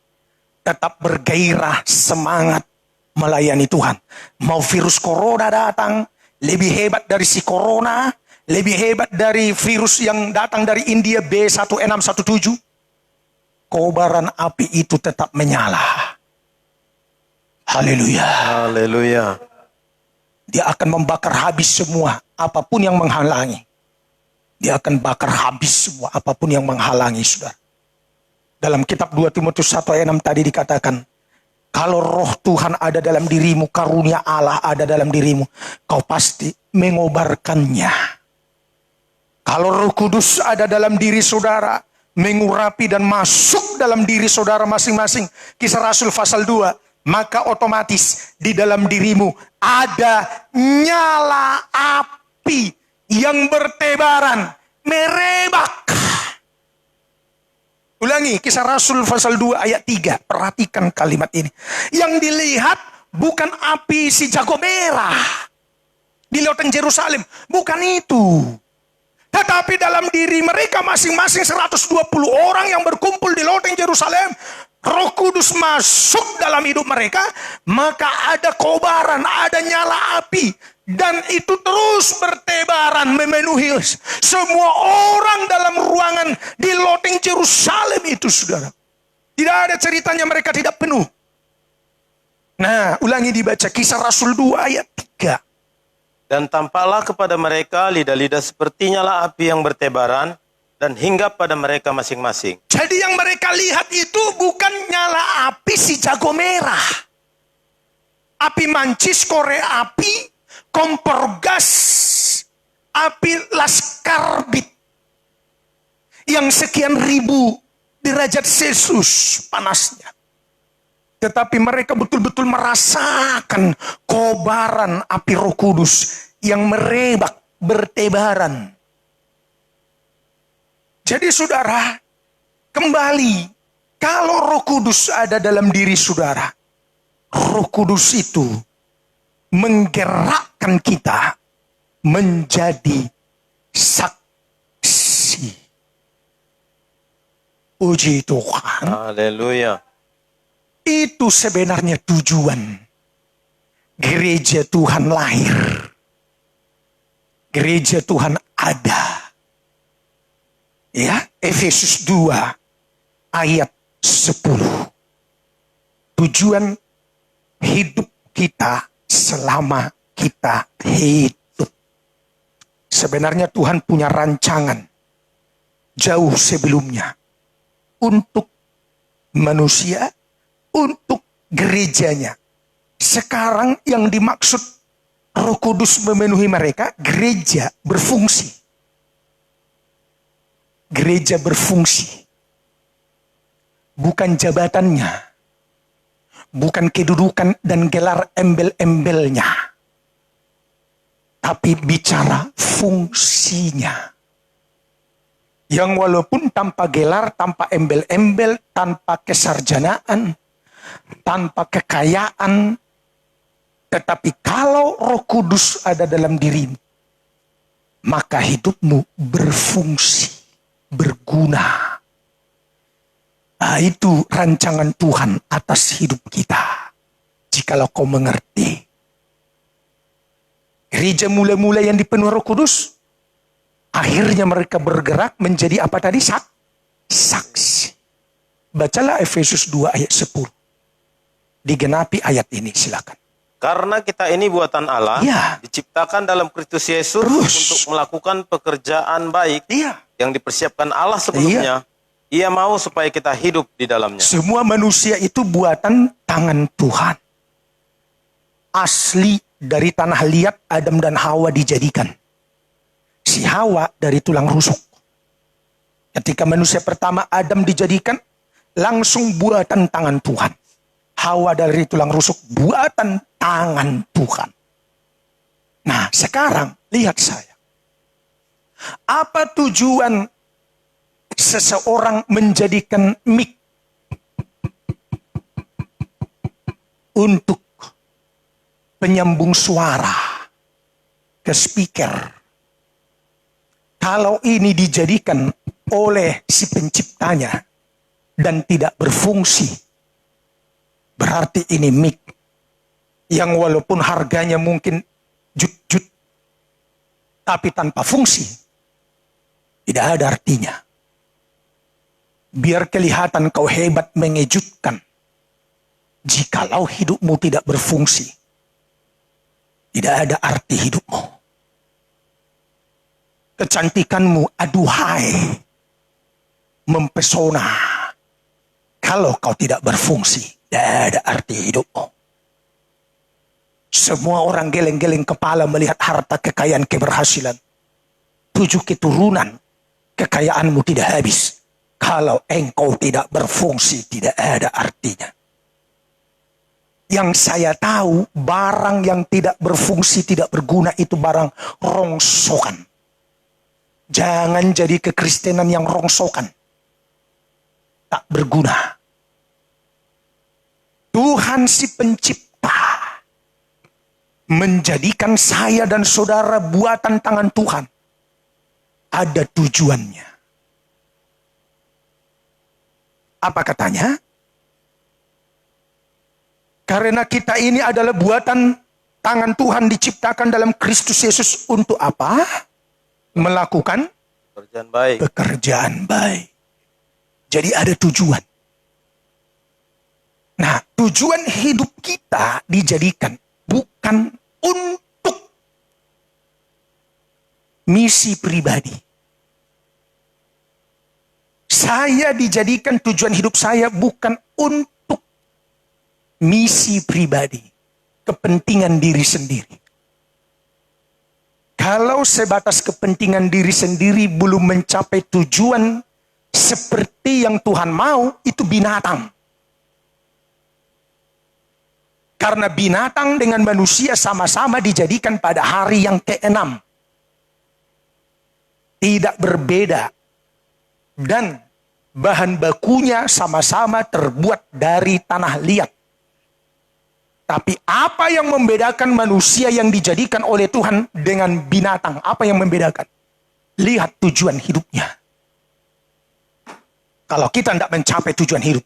tetap bergairah, semangat melayani Tuhan. Mau virus corona datang, lebih hebat dari si corona, lebih hebat dari virus yang datang dari India B1617. Kobaran api itu tetap menyala. Haleluya. Haleluya. Dia akan membakar habis semua apapun yang menghalangi. Dia akan bakar habis semua apapun yang menghalangi, saudara. Dalam kitab 2 Timotius 1 ayat 6 tadi dikatakan, kalau roh Tuhan ada dalam dirimu, karunia Allah ada dalam dirimu, kau pasti mengobarkannya. Kalau Roh Kudus ada dalam diri saudara, mengurapi dan masuk dalam diri saudara masing-masing, Kisah Rasul pasal 2, maka otomatis di dalam dirimu ada nyala api yang bertebaran, merebak. Ulangi, Kisah Rasul pasal 2 ayat 3. Perhatikan kalimat ini. Yang dilihat bukan api si jago merah di loteng Yerusalem. Bukan itu. Tetapi dalam diri mereka masing-masing 120 orang yang berkumpul di loteng Yerusalem. Roh Kudus masuk dalam hidup mereka. Maka ada kobaran, ada nyala api. Dan itu terus bertebaran memenuhi semua orang dalam ruangan di loteng Yerusalem itu, saudara. Tidak ada ceritanya mereka tidak penuh. Nah, ulangi dibaca Kisah Rasul 2 ayat 3. Dan tampaklah kepada mereka lidah-lidah seperti nyala api yang bertebaran dan hinggap pada mereka masing-masing. Jadi yang mereka lihat itu bukan nyala api si jago merah. Api mancis, korek api, kompor gas, api laskarbit yang sekian ribu derajat Celcius panasnya. Tetapi mereka betul-betul merasakan kobaran api Roh Kudus yang merebak, bertebaran. Jadi saudara, kembali, kalau Roh Kudus ada dalam diri saudara, Roh Kudus itu menggerakkan kita menjadi saksi. Puji Tuhan. Haleluya. Itu sebenarnya tujuan gereja Tuhan lahir. Gereja Tuhan ada. Ya, Efesus 2 ayat 10. Tujuan hidup kita selama kita hidup. Sebenarnya Tuhan punya rancangan jauh sebelumnya untuk manusia, untuk gerejanya. Sekarang yang dimaksud Roh Kudus memenuhi mereka, gereja berfungsi. Gereja berfungsi. Bukan jabatannya. bukan kedudukan dan gelar embel-embelnya, tapi bicara fungsinya. Yang walaupun tanpa gelar, tanpa embel-embel, tanpa kesarjanaan, tanpa kekayaan, tetapi kalau Roh Kudus ada dalam dirimu, maka hidupmu berfungsi, berguna. Nah, itu rancangan Tuhan atas hidup kita. Jikalau kau mengerti. Gereja mula-mula yang dipenuhi Roh Kudus, akhirnya mereka bergerak menjadi apa tadi? Saksi. Bacalah Efesus 2 ayat 10. Digenapi ayat ini, silakan. Karena kita ini buatan Allah, Iya. diciptakan dalam Kristus Yesus untuk melakukan pekerjaan baik yang dipersiapkan Allah sebelumnya. Ia mau supaya kita hidup di dalamnya. Semua manusia itu buatan tangan Tuhan. Asli dari tanah liat Adam dan Hawa dijadikan. Si Hawa dari tulang rusuk. Ketika manusia pertama Adam dijadikan, langsung buatan tangan Tuhan. Hawa dari tulang rusuk, buatan tangan Tuhan. Nah, sekarang lihat saya. Apa tujuan seseorang menjadikan mic untuk penyambung suara ke speaker? Kalau ini dijadikan oleh si penciptanya dan tidak berfungsi, berarti ini mic yang walaupun harganya mungkin jut-jut, tapi tanpa fungsi, tidak ada artinya. Biar kelihatan kau hebat mengejutkan, jikalau hidupmu tidak berfungsi, tidak ada arti hidupmu. Kecantikanmu aduhai, mempesona. Kalau kau tidak berfungsi, tidak ada arti hidupmu. Semua orang geleng-geleng kepala melihat harta kekayaan keberhasilan. 7 keturunan, kekayaanmu tidak habis. Kalau engkau tidak berfungsi, tidak ada artinya. Yang saya tahu, barang yang tidak berfungsi, tidak berguna, itu barang rongsokan. Jangan jadi kekristenan yang rongsokan. Tak berguna. Tuhan si pencipta menjadikan saya dan saudara buatan tangan Tuhan. Ada tujuannya. Apa katanya? Karena kita ini adalah buatan tangan Tuhan, diciptakan dalam Kristus Yesus untuk apa? Melakukan Pekerjaan baik. pekerjaan baik. Jadi ada tujuan. Nah, tujuan hidup kita dijadikan bukan untuk misi pribadi. Saya dijadikan tujuan hidup saya bukan untuk misi pribadi, kepentingan diri sendiri. Kalau sebatas kepentingan diri sendiri belum mencapai tujuan seperti yang Tuhan mau, itu binatang. Karena binatang dengan manusia sama-sama dijadikan pada hari yang ke-6. Tidak berbeda. Dan bahan bakunya sama-sama terbuat dari tanah liat. Tapi apa yang membedakan manusia yang dijadikan oleh Tuhan dengan binatang? Apa yang membedakan? Lihat tujuan hidupnya. Kalau kita tidak mencapai tujuan hidup,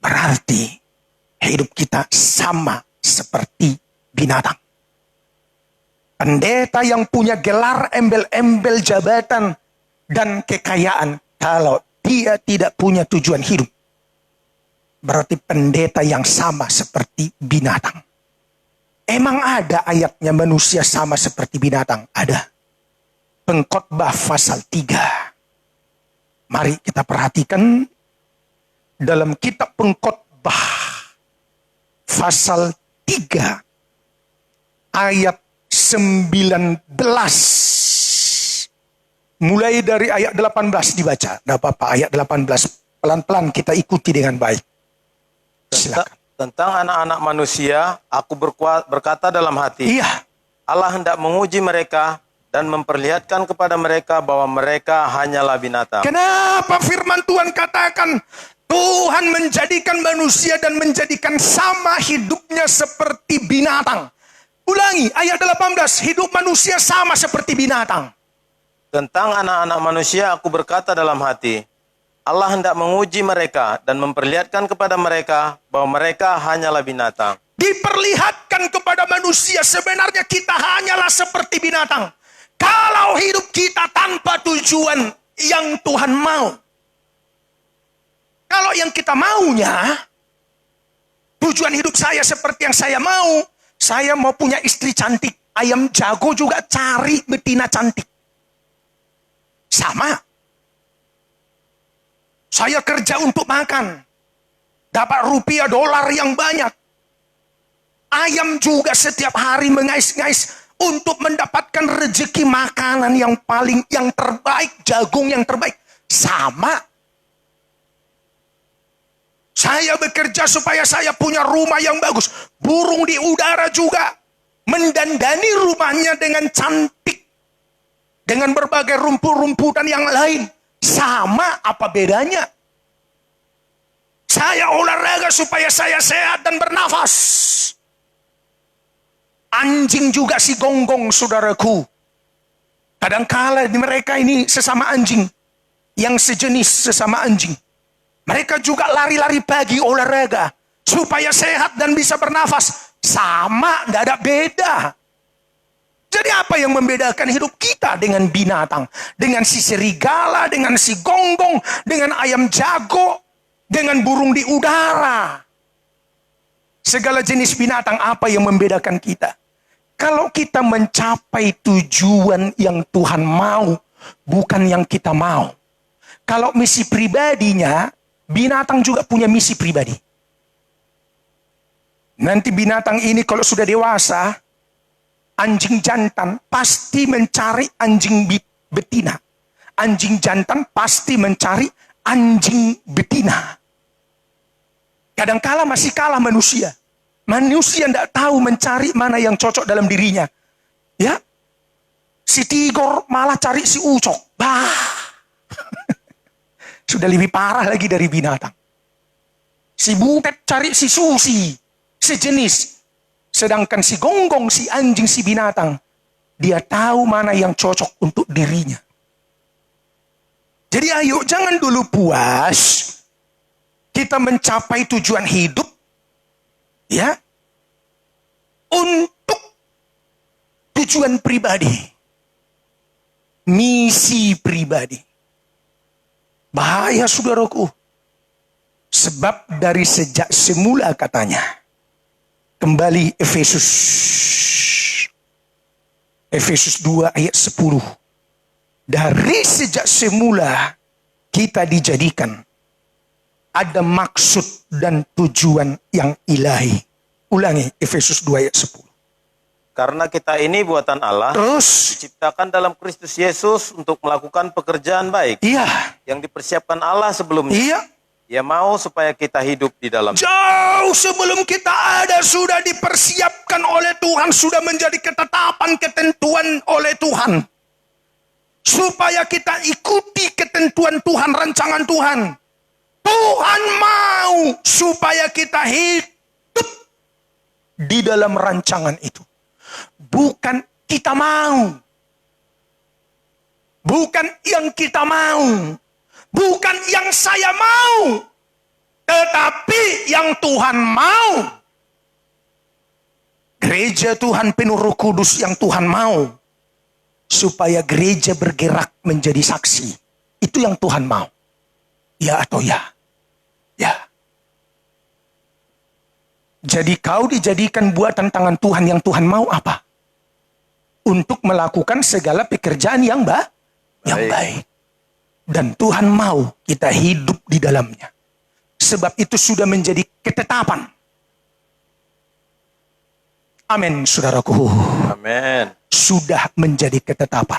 berarti hidup kita sama seperti binatang. Pendeta yang punya gelar embel-embel jabatan dan kekayaan, kalau dia tidak punya tujuan hidup, berarti pendeta yang sama seperti binatang. Emang ada ayatnya manusia sama seperti binatang? Ada. Pengkhotbah pasal 3. Mari kita perhatikan dalam kitab Pengkhotbah pasal 3 ayat 19. Mulai dari ayat 18 dibaca. Tidak apa-apa, ayat 18. Pelan-pelan kita ikuti dengan baik. Silakan. Tentang anak-anak manusia, aku berkata dalam hati, Iya. Allah hendak menguji mereka dan memperlihatkan kepada mereka bahwa mereka hanyalah binatang. Kenapa firman Tuhan katakan Tuhan menjadikan manusia dan menjadikan sama hidupnya seperti binatang? Ulangi ayat 18, hidup manusia sama seperti binatang. Tentang anak-anak manusia, aku berkata dalam hati, Allah hendak menguji mereka dan memperlihatkan kepada mereka bahwa mereka hanyalah binatang. Diperlihatkan kepada manusia sebenarnya kita hanyalah seperti binatang. Kalau hidup kita tanpa tujuan yang Tuhan mau. Kalau yang kita maunya, tujuan hidup saya seperti yang saya mau punya istri cantik. Ayam jago juga cari betina cantik. Sama. Saya kerja untuk makan. Dapat rupiah dolar yang banyak. Ayam juga setiap hari mengais-ngais untuk mendapatkan rezeki makanan yang terbaik, jagung yang terbaik. Sama. Saya bekerja supaya saya punya rumah yang bagus. Burung di udara juga mendandani rumahnya dengan cantik. Dengan berbagai rumput-rumputan yang lain. Sama, apa bedanya? Saya olahraga supaya saya sehat dan bernafas. Anjing juga si gonggong, saudaraku. Kadangkala mereka ini sesama anjing. Yang sejenis sesama anjing. Mereka juga lari-lari pagi olahraga. Supaya sehat dan bisa bernafas. Sama, tidak ada beda. Jadi apa yang membedakan hidup kita dengan binatang? Dengan si serigala, dengan si gonggong, dengan ayam jago, dengan burung di udara. Segala jenis binatang apa yang membedakan kita? Kalau kita mencapai tujuan yang Tuhan mau, bukan yang kita mau. Kalau misi pribadinya, binatang juga punya misi pribadi. Nanti binatang ini kalau sudah dewasa, anjing jantan pasti mencari anjing betina. Anjing jantan pasti mencari anjing betina. Kadangkala masih kalah manusia. Manusia tidak tahu mencari mana yang cocok dalam dirinya. Ya, si tigor malah cari si ucok. Bah, sudah lebih parah lagi dari binatang. Si butet cari si susi, sejenis. Sedangkan si gonggong, si anjing, si binatang, dia tahu mana yang cocok untuk dirinya. Jadi ayo jangan dulu puas kita mencapai tujuan hidup, ya, untuk tujuan pribadi, misi pribadi. Bahaya saudaraku, sebab dari sejak semula katanya. Kembali Efesus 2 ayat 10. Dari sejak semula kita dijadikan ada maksud dan tujuan yang ilahi. Ulangi Efesus 2 ayat 10. Karena kita ini buatan Allah, Terus, diciptakan dalam Kristus Yesus untuk melakukan pekerjaan baik iya, yang dipersiapkan Allah sebelumnya. iya. Dia mau supaya kita hidup di dalam. Jauh sebelum kita ada sudah dipersiapkan oleh Tuhan, sudah menjadi ketetapan ketentuan oleh Tuhan. Supaya kita ikuti ketentuan Tuhan, rancangan Tuhan. Tuhan mau supaya kita hidup di dalam rancangan itu. Bukan kita mau. Bukan yang kita mau. Bukan yang saya mau, tetapi yang Tuhan mau. Gereja Tuhan penuh Roh Kudus yang Tuhan mau. Supaya gereja bergerak menjadi saksi. Itu yang Tuhan mau. Ya atau ya? Ya. Jadi kau dijadikan buatan tangan Tuhan yang Tuhan mau apa? Untuk melakukan segala pekerjaan yang baik. Dan Tuhan mau kita hidup di dalamnya. Sebab itu sudah menjadi ketetapan. Amin, saudaraku. Amin. Sudah menjadi ketetapan.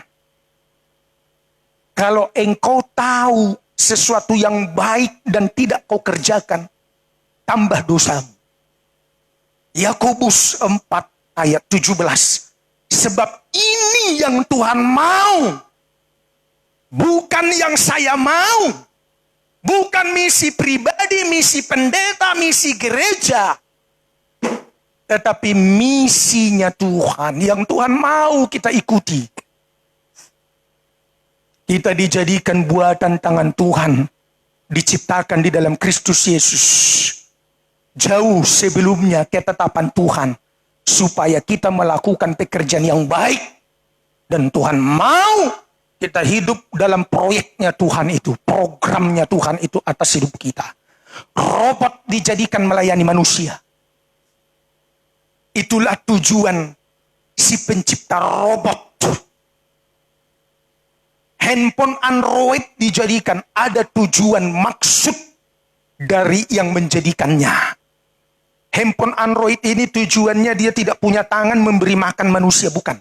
Kalau engkau tahu sesuatu yang baik dan tidak kau kerjakan, tambah dosamu. Yakobus 4 ayat 17. Sebab ini yang Tuhan mau. Bukan yang saya mau. Bukan misi pribadi, misi pendeta, misi gereja. Tetapi misinya Tuhan. Yang Tuhan mau kita ikuti. Kita dijadikan buatan tangan Tuhan. Diciptakan di dalam Kristus Yesus. Jauh sebelumnya ketetapan Tuhan. Supaya kita melakukan pekerjaan yang baik. Dan Tuhan mau kita hidup dalam proyeknya Tuhan itu. Programnya Tuhan itu atas hidup kita. Robot dijadikan melayani manusia. Itulah tujuan si pencipta robot. Handphone Android dijadikan ada tujuan maksud dari yang menjadikannya. Handphone Android ini tujuannya dia tidak punya tangan memberi makan manusia, bukan.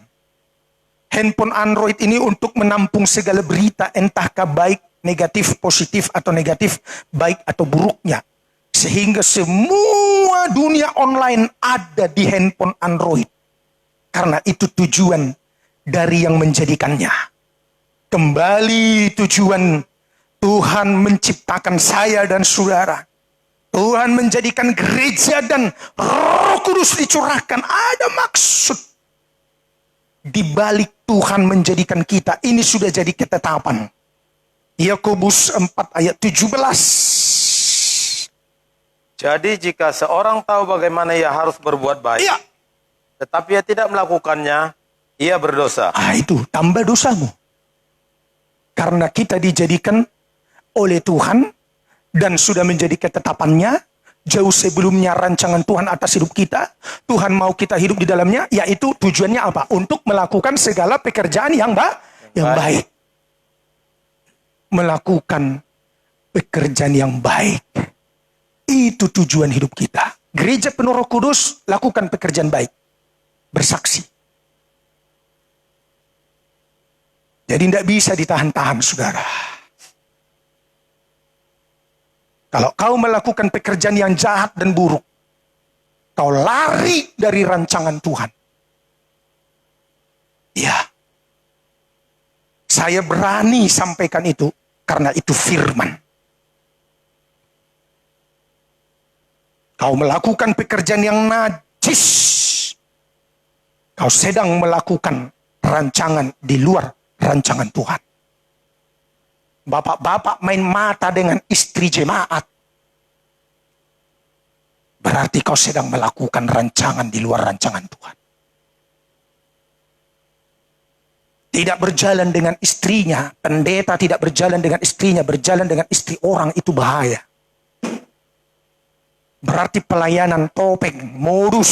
Handphone Android ini untuk menampung segala berita, entahkah baik, negatif, positif, atau negatif, baik atau buruknya. Sehingga semua dunia online ada di handphone Android. Karena itu tujuan dari yang menjadikannya. Kembali tujuan Tuhan menciptakan saya dan saudara. Tuhan menjadikan gereja dan Roh Kudus dicurahkan. Ada maksud. Di balik Tuhan menjadikan kita. Ini sudah jadi ketetapan. Yakobus 4 ayat 17. Jadi jika seorang tahu bagaimana ia harus berbuat baik, Iya. tetapi ia tidak melakukannya, ia berdosa. Itu tambah dosamu. Karena kita dijadikan oleh Tuhan dan sudah menjadi ketetapannya jauh sebelumnya rancangan Tuhan atas hidup kita. Tuhan mau kita hidup di dalamnya, yaitu tujuannya apa? Untuk melakukan segala pekerjaan yang baik. Melakukan pekerjaan yang baik. Itu tujuan hidup kita. Gereja penuh Roh Kudus, lakukan pekerjaan baik. Bersaksi. Jadi tidak bisa ditahan-tahan, saudara. Kalau kau melakukan pekerjaan yang jahat dan buruk, kau lari dari rancangan Tuhan. Ya. Saya berani sampaikan itu, karena itu firman. Kau melakukan pekerjaan yang najis. Kau sedang melakukan rancangan di luar rancangan Tuhan. Bapak-bapak main mata dengan istri jemaat. Berarti kau sedang melakukan rancangan di luar rancangan Tuhan. Tidak berjalan dengan istrinya. Pendeta tidak berjalan dengan istrinya. Berjalan dengan istri orang itu bahaya. Berarti pelayanan topeng, modus.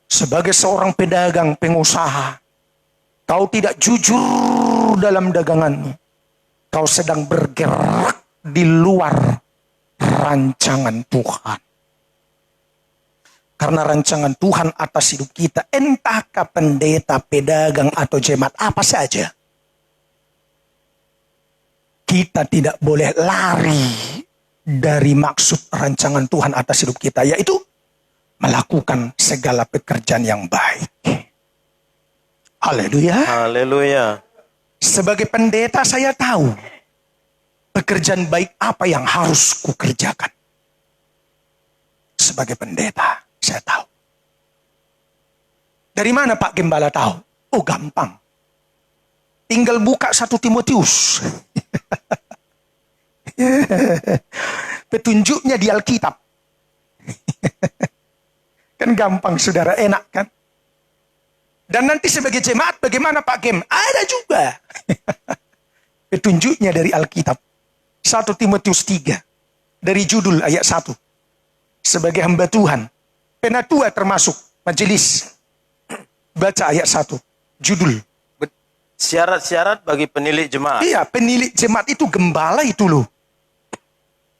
Sebagai seorang pedagang, pengusaha, kau tidak jujur dalam daganganmu. Kau sedang bergerak di luar rancangan Tuhan. Karena rancangan Tuhan atas hidup kita, entahkah pendeta, pedagang, atau jemaat, apa saja. Kita tidak boleh lari dari maksud rancangan Tuhan atas hidup kita, yaitu melakukan segala pekerjaan yang baik. Haleluya. Haleluya. Sebagai pendeta saya tahu pekerjaan baik apa yang harus kukerjakan. Sebagai pendeta saya tahu. Dari mana Pak Gembala tahu? Oh gampang. Tinggal buka 1 Timotius. Petunjuknya di Alkitab. Kan gampang saudara, enak kan? Dan nanti sebagai jemaat bagaimana Pak Gem? Ada juga. Petunjuknya dari Alkitab. 1 Timotius 3. Dari judul ayat 1. Sebagai hamba Tuhan. Penatua termasuk majelis. Baca ayat 1. Judul. Syarat-syarat bagi penilik jemaat. Iya, penilik jemaat itu gembala itu loh.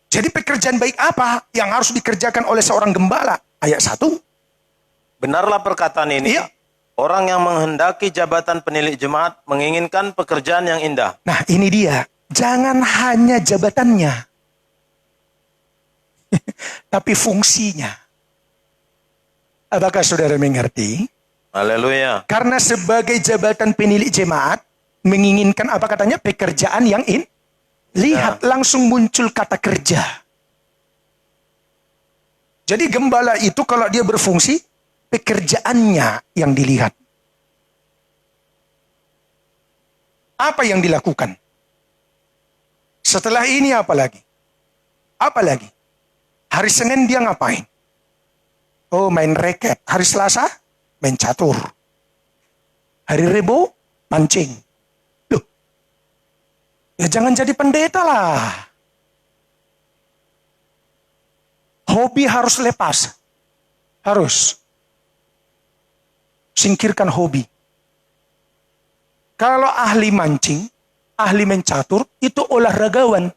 Jadi pekerjaan baik apa yang harus dikerjakan oleh seorang gembala? Ayat 1. Benarlah perkataan ini. Iya. Orang yang menghendaki jabatan penilik jemaat menginginkan pekerjaan yang indah. Nah ini dia. Jangan hanya jabatannya. Tapi fungsinya. Apakah saudara mengerti? Haleluya. Karena sebagai jabatan penilik jemaat, menginginkan apa katanya? Pekerjaan yang lihat, langsung muncul kata kerja. Jadi gembala itu kalau dia berfungsi, pekerjaannya yang dilihat. Apa yang dilakukan? Setelah ini apa lagi? Apa lagi? Hari Senin dia ngapain? Oh, main raket. Hari Selasa, main catur. Hari Rebo, mancing. Loh, ya jangan jadi pendeta lah. Hobi harus lepas. Harus. Singkirkan hobi. Kalau ahli mancing, ahli mencatur, itu olahragawan.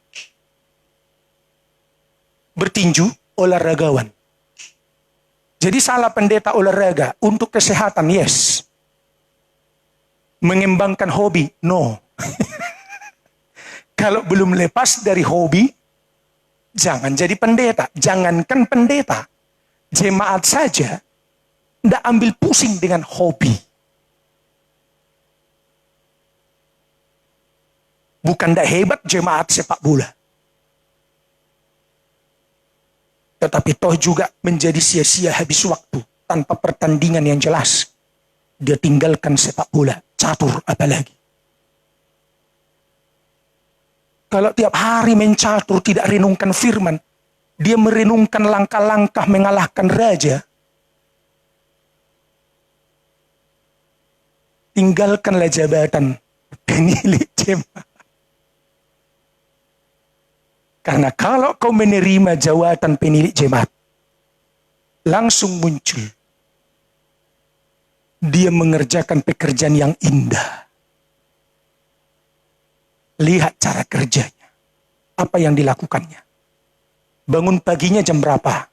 Bertinju, olahragawan. Jadi salah pendeta olahraga untuk kesehatan, yes. Mengembangkan hobi, no. Kalau belum lepas dari hobi, jangan jadi pendeta. Jangankan pendeta, jemaat saja, tidak ambil pusing dengan hobi. Bukan tidak hebat jemaat sepak bola. Tetapi toh juga menjadi sia-sia habis waktu. Tanpa pertandingan yang jelas. Dia tinggalkan sepak bola. Catur apalagi. Kalau tiap hari main catur tidak renungkan firman. Dia merenungkan langkah-langkah mengalahkan raja. Tinggalkanlah jabatan penilik jemaat. Karena kalau kau menerima jawatan penilik jemaat, langsung muncul. Dia mengerjakan pekerjaan yang indah. Lihat cara kerjanya. Apa yang dilakukannya. Bangun paginya jam berapa?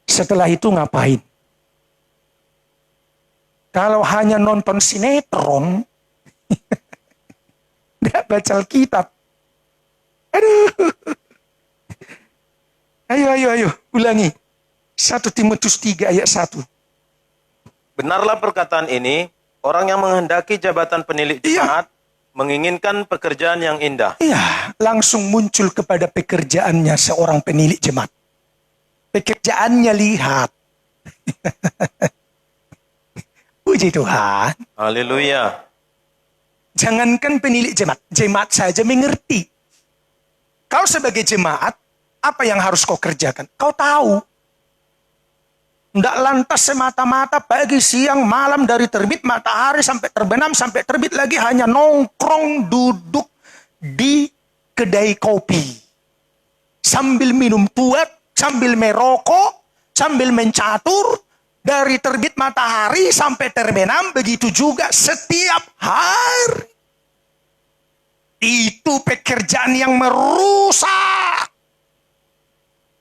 Setelah itu ngapain? Kalau hanya nonton sinetron, tidak baca Alkitab. Aduh. Ayo, ulangi. 1 Timotius 3 ayat 1. Benarlah perkataan ini, orang yang menghendaki jabatan penilik jemaat, menginginkan pekerjaan yang indah. Iya, langsung muncul kepada pekerjaannya seorang penilik jemaat. Pekerjaannya lihat. Puji Tuhan. Haleluya. Jangankan penilik jemaat, jemaat saja mengerti. Kau sebagai jemaat, apa yang harus kau kerjakan? Kau tahu. Tidak lantas semata-mata pagi, siang, malam dari terbit matahari sampai terbenam, sampai terbit lagi hanya nongkrong duduk di kedai kopi. Sambil minum tuak, sambil merokok, sambil mencatur, dari terbit matahari sampai terbenam, begitu juga setiap hari. Itu pekerjaan yang merusak.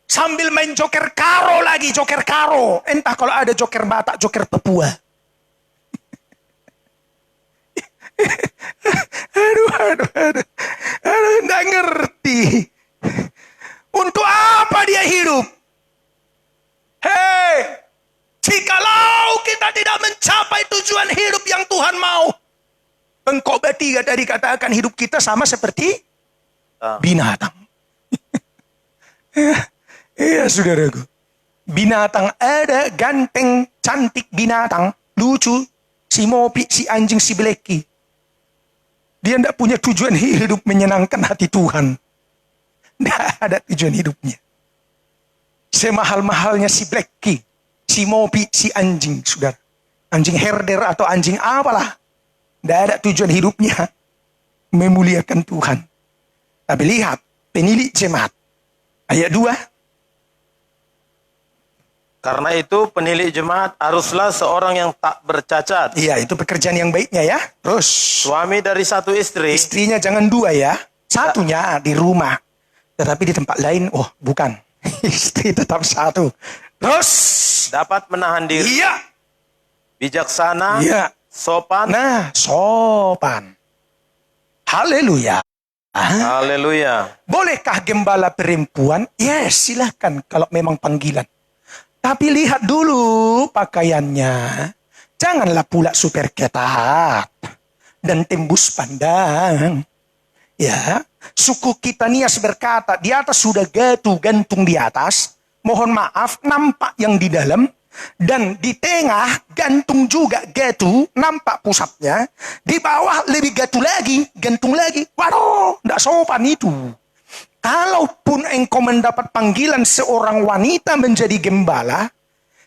Sambil main joker karo lagi, joker karo. Entah kalau ada joker Batak, joker Papua. Aduh, nggak ngerti. Untuk apa dia hidup? Hei, jikalau kita tidak mencapai tujuan hidup yang Tuhan mau, Pengkhotbah 3 tadi katakan hidup kita sama seperti binatang. Iya saudaraku. Binatang ada ganteng, cantik binatang, lucu, si mopi, si anjing, si beleki. Dia tidak punya tujuan hidup menyenangkan hati Tuhan. Tidak ada tujuan hidupnya. Semahal-mahalnya si beleki, si mopi, si anjing, saudara. Anjing herder atau anjing apalah. Tidak ada tujuan hidupnya memuliakan Tuhan. Tapi lihat, penilik jemaat. Ayat 2. Karena itu penilik jemaat haruslah seorang yang tak bercacat. Iya, itu pekerjaan yang baiknya ya. Terus. Suami dari satu istri. Istrinya jangan 2 ya. Satunya di rumah. Tetapi di tempat lain, oh bukan. Istri tetap 1. Terus. Dapat menahan diri. Iya. Bijaksana. Iya. Sopan. Nah, sopan. Haleluya. Haleluya. Bolehkah gembala perempuan? Yes, silahkan kalau memang panggilan. Tapi lihat dulu pakaiannya. Janganlah pula super ketat dan tembus pandang. Ya, suku kita Nias berkata, di atas sudah gantung di atas. Mohon maaf, nampak yang di dalam. Dan di tengah gantung juga gatu, nampak pusatnya. Di bawah lebih gatu lagi, gantung lagi. Waduh, tidak sopan itu. Kalaupun engkau mendapat panggilan seorang wanita menjadi gembala,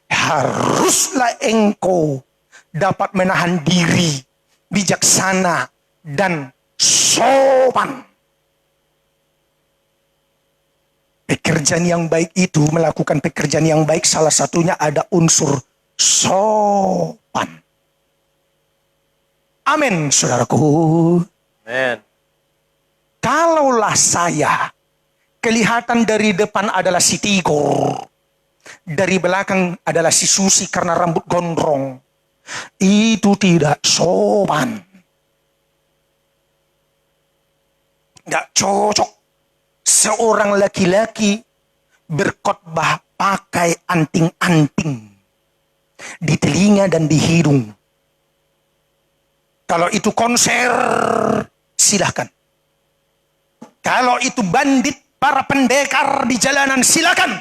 haruslah engkau dapat menahan diri, bijaksana, dan sopan. Pekerjaan yang baik itu, melakukan pekerjaan yang baik, salah satunya ada unsur sopan. Amin, saudaraku. Amin. Kalaulah saya kelihatan dari depan adalah si Tigor, dari belakang adalah si Susi karena rambut gondrong, itu tidak sopan. Tidak cocok seorang laki-laki berkhotbah pakai anting-anting di telinga dan di hidung. Kalau itu konser, silahkan. Kalau itu bandit, para pendekar di jalanan, silakan.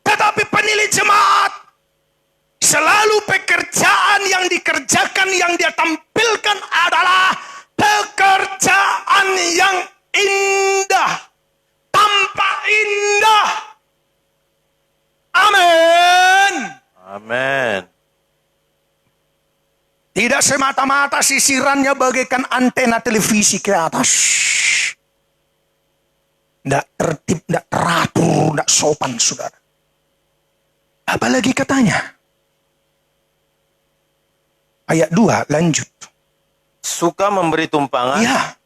Tetapi penilik jemaat, selalu pekerjaan yang dikerjakan, yang dia tampilkan adalah pekerjaan yang indah, tampak indah. Amin. Amin. Tidak semata-mata sisirannya bagaikan antena televisi ke atas. Tidak tertib, tidak teratur, tidak sopan, saudara. Apalagi katanya. Ayat 2, lanjut. Suka memberi tumpangan, Ya,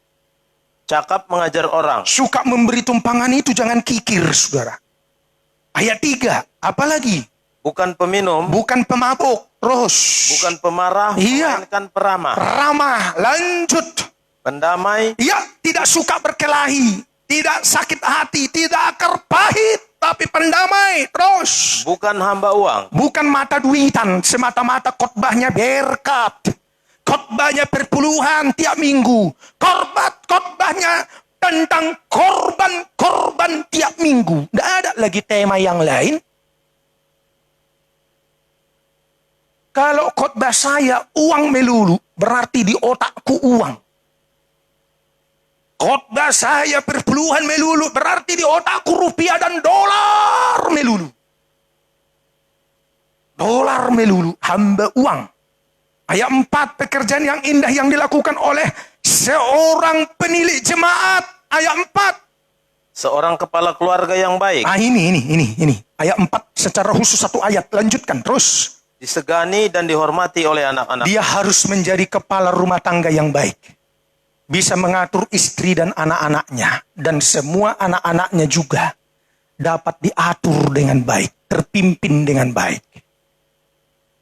cakap mengajar orang. suka memberi tumpangan itu jangan kikir, saudara. Ayat 3, apalagi? Bukan peminum, Bukan pemabuk, terus. bukan pemarah, Iya. melainkan peramah. Ramah, lanjut. Pendamai, Ya, tidak suka berkelahi, tidak sakit hati, tidak akar pahit, tapi pendamai, terus. bukan hamba uang, Bukan mata duitan, semata-mata khotbahnya berkat. Khotbahnya perpuluhan tiap minggu. Khotbahnya tentang korban-korban tiap minggu. Tidak ada lagi tema yang lain. Kalau khotbah saya uang melulu, berarti di otakku uang. Khotbah saya perpuluhan melulu, berarti di otakku rupiah dan dolar melulu. Dolar melulu, hamba uang. Ayat 4, pekerjaan yang indah yang dilakukan oleh seorang penilik jemaat. Ayat 4. seorang kepala keluarga yang baik, Ah ini. Ayat 4 secara khusus satu ayat. Lanjutkan terus. disegani dan dihormati oleh anak-anak. Dia harus menjadi kepala rumah tangga yang baik. Bisa mengatur istri dan anak-anaknya. Dan semua anak-anaknya juga dapat diatur dengan baik. Terpimpin dengan baik.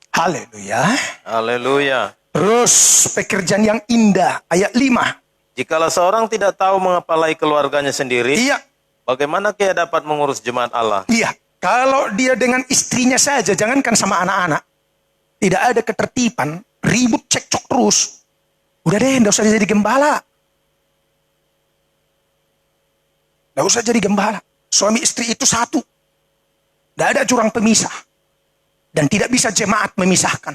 Haleluya. Haleluya. Terus pekerjaan yang indah. Ayat 5. Jikalau seorang tidak tahu mengepalai keluarganya sendiri, Iya. bagaimana ia dapat mengurus jemaat Allah? Iya. Kalau dia dengan istrinya saja, jangankan sama anak-anak. Tidak ada ketertiban, ribut cekcok terus. Udah deh, tidak usah jadi gembala. Tidak usah jadi gembala. Suami istri itu satu. Tidak ada jurang pemisah. Dan tidak bisa jemaat memisahkan.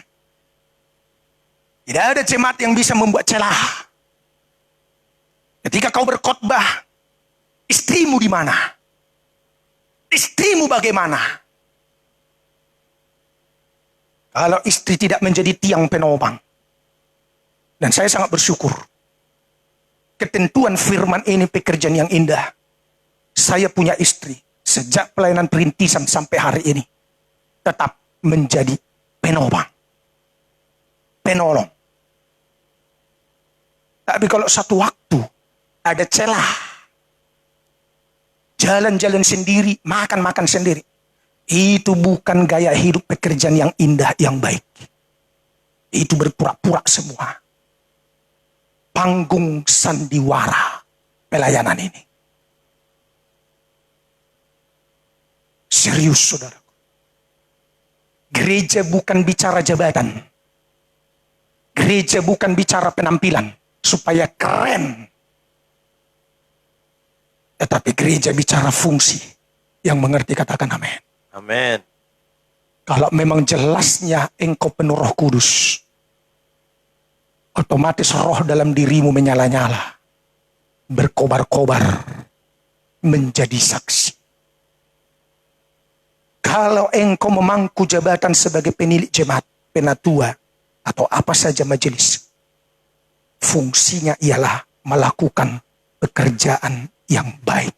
Tidak ada jemaat yang bisa membuat celah. Ketika kau berkhotbah, istrimu di mana? Istrimu bagaimana? Kalau istri tidak menjadi tiang penopang. Dan saya sangat bersyukur. Ketentuan firman ini pekerjaan yang indah. Saya punya istri. Sejak pelayanan perintisan sampai hari ini. Tetap menjadi penopang. Penolong. Tapi kalau satu waktu ada celah. Jalan-jalan sendiri, makan-makan sendiri. Itu bukan gaya hidup pekerjaan yang indah, yang baik. Itu berpura-pura semua. panggung sandiwara pelayanan ini. Serius saudaraku. Gereja bukan bicara jabatan. Gereja bukan bicara penampilan supaya keren. Tetapi gereja bicara fungsi. Yang mengerti katakan amin. Amin. Kalau memang jelasnya engkau penuh Roh Kudus, otomatis roh dalam dirimu menyala-nyala, berkobar-kobar, menjadi saksi. Kalau engkau memangku jabatan sebagai penilik jemaat, penatua, atau apa saja majelis, fungsinya ialah melakukan pekerjaan yang baik.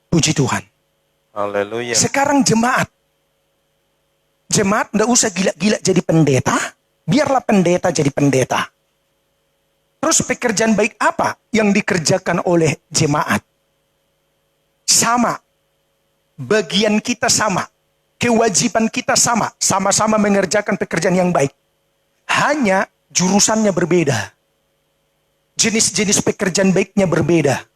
Puji Tuhan. Haleluya. Sekarang jemaat nggak usah gila-gila jadi pendeta, biarlah pendeta jadi pendeta. Terus pekerjaan baik apa yang dikerjakan oleh jemaat? Sama, bagian kita sama, kewajiban kita sama, sama-sama mengerjakan pekerjaan yang baik. Hanya jurusannya berbeda, jenis-jenis pekerjaan baiknya berbeda.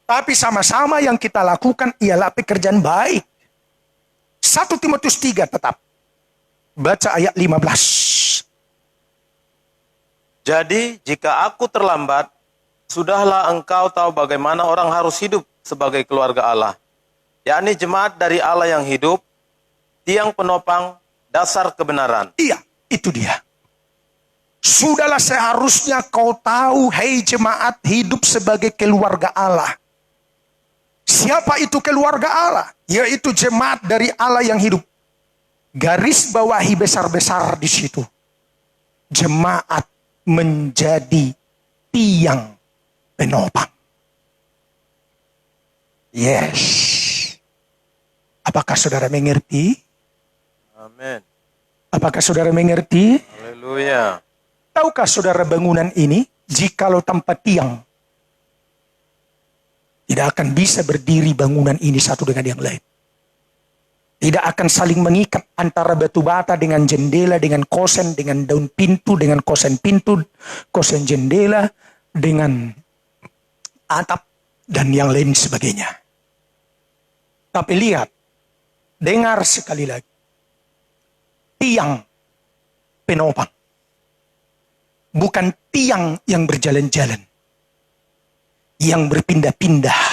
Tapi sama-sama yang kita lakukan ialah pekerjaan baik. 1 Timotius 3 tetap. Baca ayat 15. Jadi jika aku terlambat, sudahlah engkau tahu bagaimana orang harus hidup sebagai keluarga Allah, yakni jemaat dari Allah yang hidup, tiang penopang dasar kebenaran. Iya, itu dia. Sudahlah seharusnya kau tahu, hei jemaat hidup sebagai keluarga Allah. Siapa itu keluarga Allah? Yaitu jemaat dari Allah yang hidup. Garis bawahi besar-besar di situ. Jemaat menjadi tiang penopang. Yes. Apakah saudara mengerti? Amin. Apakah saudara mengerti? Haleluya. Tahukah saudara bangunan ini, jikalau tanpa tiang, tidak akan bisa berdiri bangunan ini satu dengan yang lain. Tidak akan saling mengikat antara batu bata dengan jendela, dengan kosen, dengan daun pintu, dengan kosen pintu, kosen jendela, dengan atap, dan yang lain sebagainya. Tapi lihat, dengar sekali lagi. Tiang penopang. Bukan tiang yang berjalan-jalan. Yang berpindah-pindah.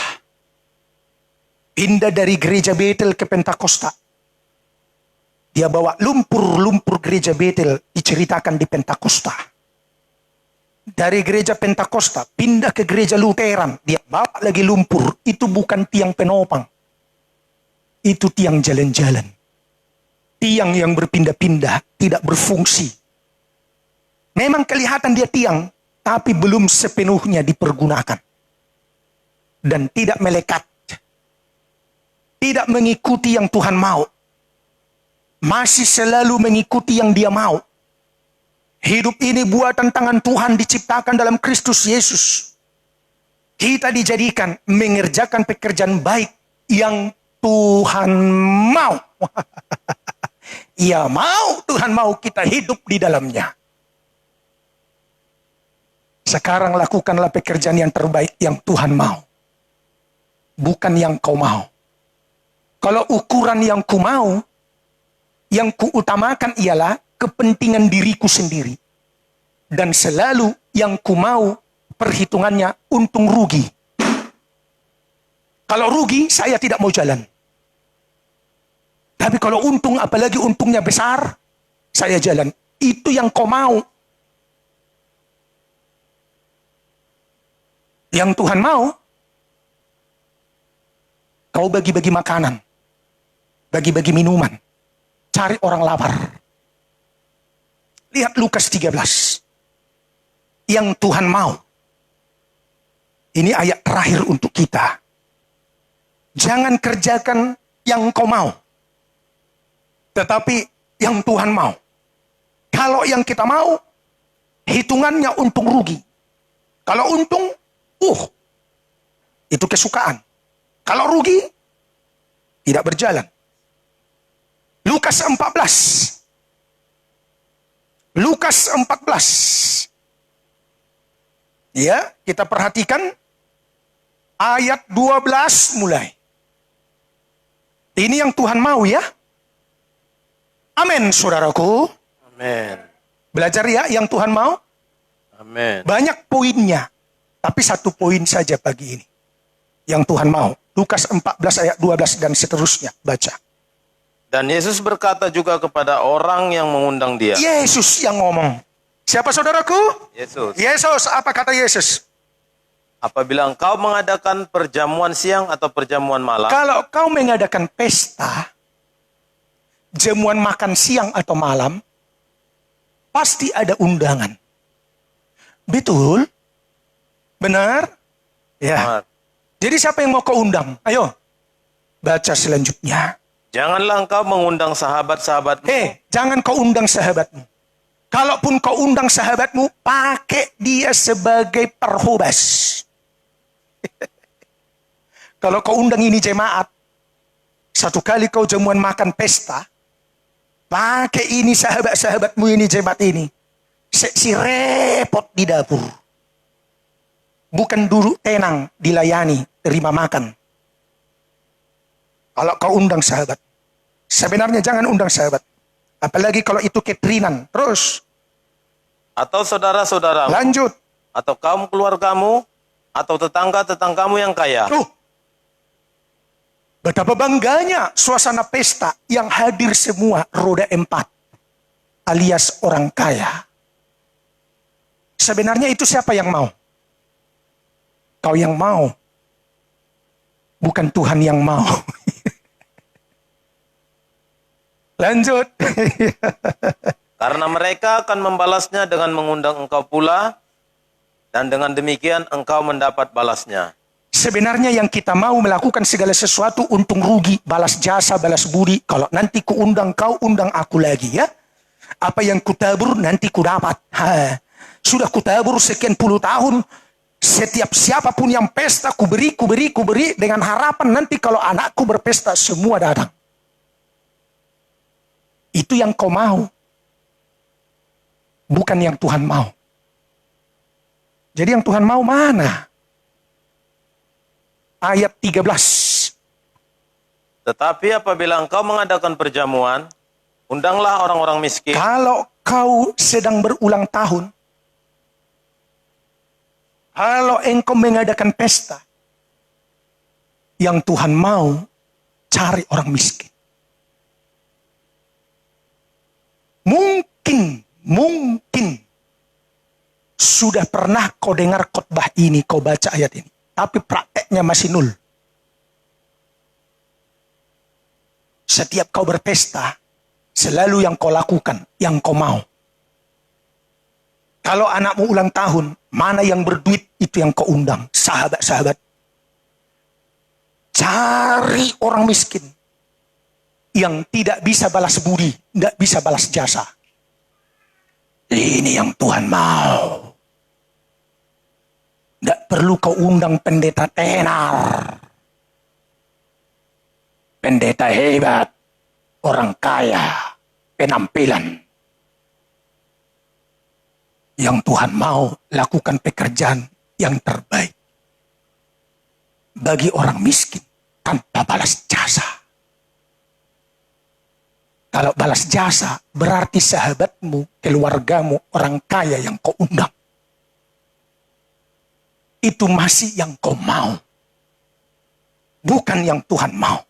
Pindah dari gereja Betel ke Pentakosta. Dia bawa lumpur-lumpur gereja Betel diceritakan di Pentakosta. Dari gereja Pentakosta pindah ke gereja Lutheran, dia bawa lagi lumpur. Itu bukan tiang penopang. Itu tiang jalan-jalan. Tiang yang berpindah-pindah, tidak berfungsi. Memang kelihatan dia tiang, tapi belum sepenuhnya dipergunakan. Dan tidak melekat. Tidak mengikuti yang Tuhan mau. Masih selalu mengikuti yang dia mau. Hidup ini buatan tangan Tuhan, diciptakan dalam Kristus Yesus. Kita dijadikan mengerjakan pekerjaan baik yang Tuhan mau. Ia mau, Tuhan mau kita hidup di dalamnya. Sekarang lakukanlah pekerjaan yang terbaik yang Tuhan mau. Bukan yang kau mau. Kalau ukuran yang ku mau, yang ku utamakan ialah kepentingan diriku sendiri. Dan selalu yang ku mau perhitungannya untung rugi. Kalau rugi, saya tidak mau jalan. Tapi kalau untung, apalagi untungnya besar, saya jalan. Itu yang kau mau. Yang Tuhan mau, kau bagi-bagi makanan, bagi-bagi minuman, cari orang lapar. Lihat Lukas 13. Yang Tuhan mau. Ini ayat terakhir untuk kita. Jangan kerjakan yang kau mau, tetapi yang Tuhan mau. Kalau yang kita mau, hitungannya untung rugi. Kalau untung, itu kesukaan. Kalau rugi, tidak berjalan. Lukas 14. Lukas 14. Ya, kita perhatikan ayat 12 mulai. Ini yang Tuhan mau ya. Amin, saudaraku. Amin. Belajar ya yang Tuhan mau. Amin. Banyak poinnya, tapi satu poin saja pagi ini. Yang Tuhan mau. Lukas 14 ayat 12 dan seterusnya. Baca. Dan Yesus berkata juga kepada orang yang mengundang dia. Yesus yang ngomong. Siapa saudaraku? Yesus. Yesus. Apa kata Yesus? Apabila engkau mengadakan perjamuan siang atau perjamuan malam, Kalau kau mengadakan pesta, jamuan makan siang atau malam, pasti ada undangan. Betul? Benar? Ya. Benar. Jadi siapa yang mau kau undang? Ayo. Baca selanjutnya. janganlah engkau mengundang sahabat-sahabatmu. Jangan kau undang sahabatmu. Kalaupun kau undang sahabatmu, pakai dia sebagai perhobas. Kalau kau undang ini jemaat, satu kali kau jamuan makan pesta, pakai ini sahabat-sahabatmu ini jemaat ini. Si repot di dapur. Bukan duduk tenang, dilayani, terima makan. Kalau kau undang sahabat. Sebenarnya jangan undang sahabat. Apalagi kalau itu cateringan. Terus. Atau saudara-saudaramu. Lanjut. Atau kaum keluargamu. Atau tetangga-tetanggamu yang kaya. Betapa bangganya suasana pesta yang hadir semua roda 4. Alias orang kaya. Sebenarnya itu siapa yang mau? Kau yang mau. Bukan Tuhan yang mau. Lanjut. Karena mereka akan membalasnya dengan mengundang engkau pula. Dan dengan demikian engkau mendapat balasnya. Sebenarnya yang kita mau melakukan segala sesuatu untung rugi, balas jasa, balas budi. Kalau nanti ku undang kau, undang aku lagi ya. Apa yang ku tabur nanti ku dapat. Sudah ku tabur sekian puluh tahun. Setiap siapapun yang pesta ku beri dengan harapan nanti kalau anakku berpesta semua datang. Itu yang kau mau. Bukan yang Tuhan mau. Jadi yang Tuhan mau mana? Ayat 13. Tetapi apabila engkau mengadakan perjamuan, undanglah orang-orang miskin. Kalau kau sedang berulang tahun, kalau engkau mengadakan pesta, yang Tuhan mau cari orang miskin. Mungkin sudah pernah kau dengar khotbah ini, kau baca ayat ini. Tapi prakteknya masih nul. Setiap kau berpesta, selalu yang kau lakukan, yang kau mau. Kalau anakmu ulang tahun, mana yang berduit itu yang kau undang. Sahabat-sahabat. Cari orang miskin. Yang tidak bisa balas budi, tidak bisa balas jasa. Ini yang Tuhan mau. Tidak perlu kau undang pendeta tenar. Pendeta hebat. Orang kaya. Penampilan. Yang Tuhan mau lakukan pekerjaan yang terbaik. Bagi orang miskin. Tanpa balas jasa. Kalau balas jasa berarti sahabatmu, keluargamu, orang kaya yang kau undang. Itu masih yang kau mau. Bukan yang Tuhan mau.